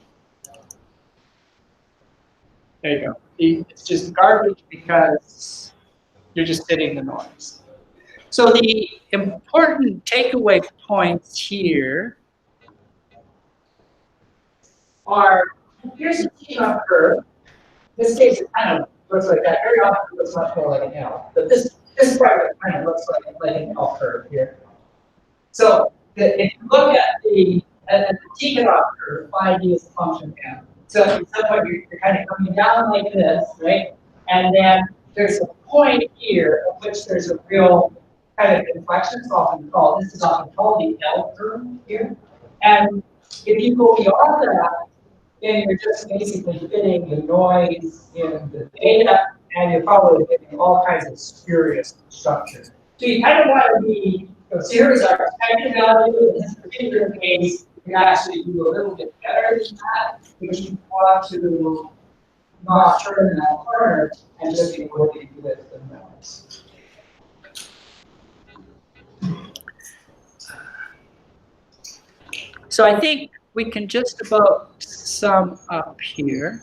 There you go. It's just garbage because you're just hitting the noise. So the important takeaway points here are, here's a T-up curve. In this case, it kind of looks like that. Very often it looks much more like an L. But this part kind of looks like an L curve here. So if you look at the T-up curve, 5D is a function of M. So at some point you're kind of coming down like this, right? And then there's a point here at which there's a real kind of inflection. This is often called the L curve here. And if you go beyond that, then you're just basically fitting the noise in the data, and you're probably getting all kinds of spurious structure. So you kind of want to be, so here's our expected value. In this particular case, you can actually do a little bit better than that, because you want to not turn that corner and just be working with the noise. So I think we can just about sum up here.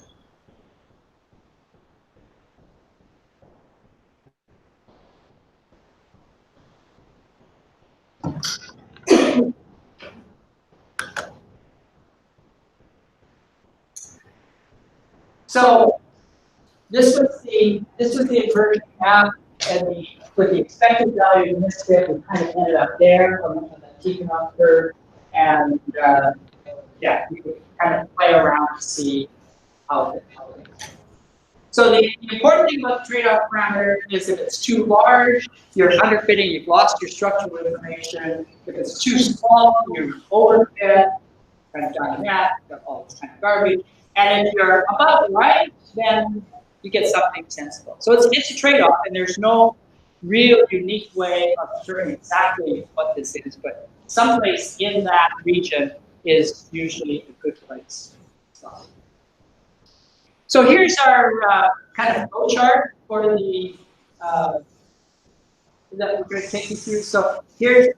So this was the inversion map, and with the expected value in this bit, we kind of ended up there on the T-up curve, and yeah, you could kind of play around to see how it goes. So the important thing about the trade-off parameter is if it's too large, you're underfitting, you've lost your structural information. If it's too small, you're overfit, kind of done that, got all this kind of garbage. And if you're about right, then you get something sensible. So it's a trade-off, and there's no real unique way of determining exactly what this is, but someplace in that region is usually a good place. So here's our kind of flow chart for the that we're going to take you through. So here's,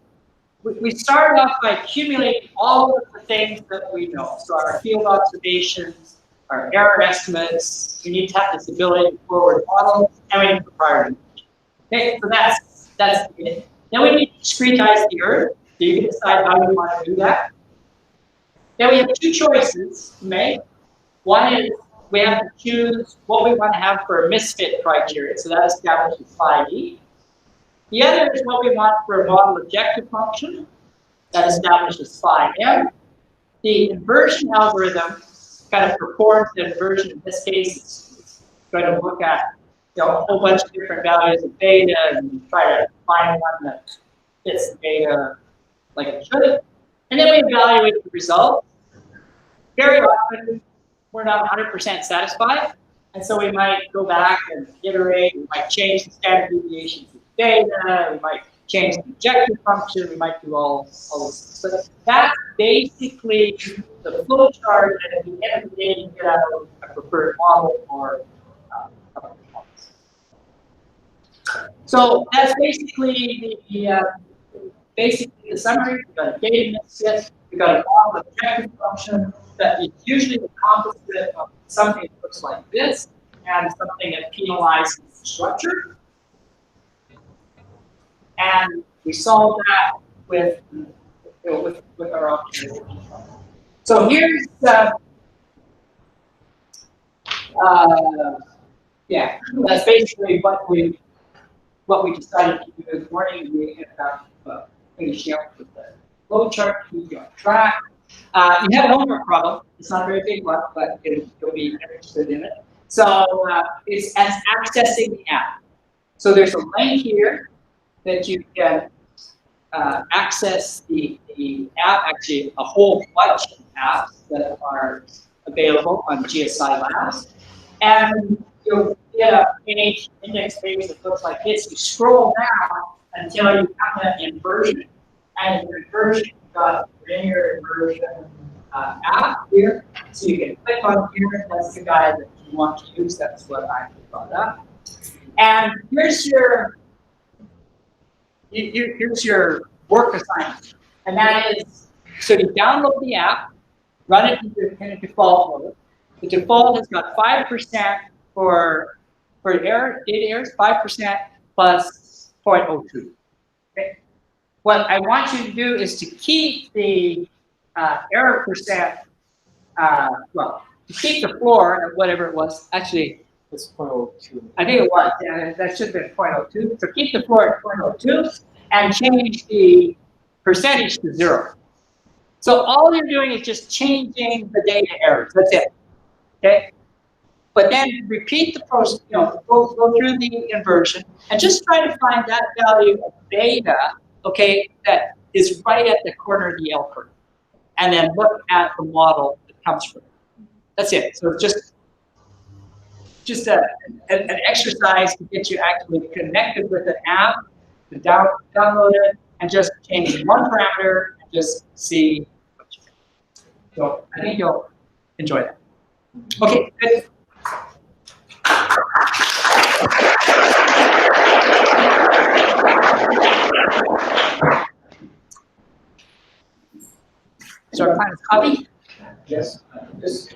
we start off by accumulating all of the things that we know. So our field observations, our error estimates. We need to have this ability to forward model, and we need proprietary. Okay, so that's it. Then we need to discretize the Earth. So you can decide how you want to do that. Then we have two choices to make. One is we have to choose what we want to have for a misfit criteria. So that establishes phi e. The other is what we want for a model objective function. That establishes phi m. The inversion algorithm kind of performs the inversion. In this case, it's going to look at a whole bunch of different values of beta and try to find one that fits the data like it should. And then we evaluate the results. Very often, we're not 100% satisfied. And so we might go back and iterate. We might change the standard deviations of the data. We might change the objective function. We might do all this. But that's basically the flow chart. And at the end of the day, you get out a preferred model or so that's basically the summary. We've got a data misfit. We've got a model objective function that is usually the composite of something that looks like this and something that penalizes the structure. And we solve that with our optimization. So here's yeah, that's basically what we decided to do this morning. We ended up finishing up with the flow chart, keep you on track. You have a homework problem. It's not a very big one, but you'll be interested in it. So it's as accessing the app. So there's a link here that you can access the app, actually a whole bunch of apps that are available on GeoSci Labs. And you'll get a page, index page that looks like this. You scroll down until you have that inversion. And the inversion, you've got linear inversion app here. So you can click on here. That's the guy that you want to use. That's what I brought up. And here's your work assignment. And that is, so you download the app, run it in a default mode. The default has got 5% for error, data errors, 5% plus 0.02. Okay. What I want you to do is to keep the error percent, well, to keep the floor at whatever it was. Actually, It's 0.02. I think it was. Yeah, that should have been 0.02. So keep the floor at 0.02 and change the percentage to 0. So all you're doing is just changing the data errors. That's it. Okay. But then repeat the process. Go through the inversion and just try to find that value of beta. Okay, that is right at the corner of the L curve, and then look at the model that comes from it. That's it. So it's just an exercise to get you actually connected with an app, to download it, and just change one parameter and just see what you get. So I think you'll enjoy that. Okay, good. So our plan is copy. Yes, just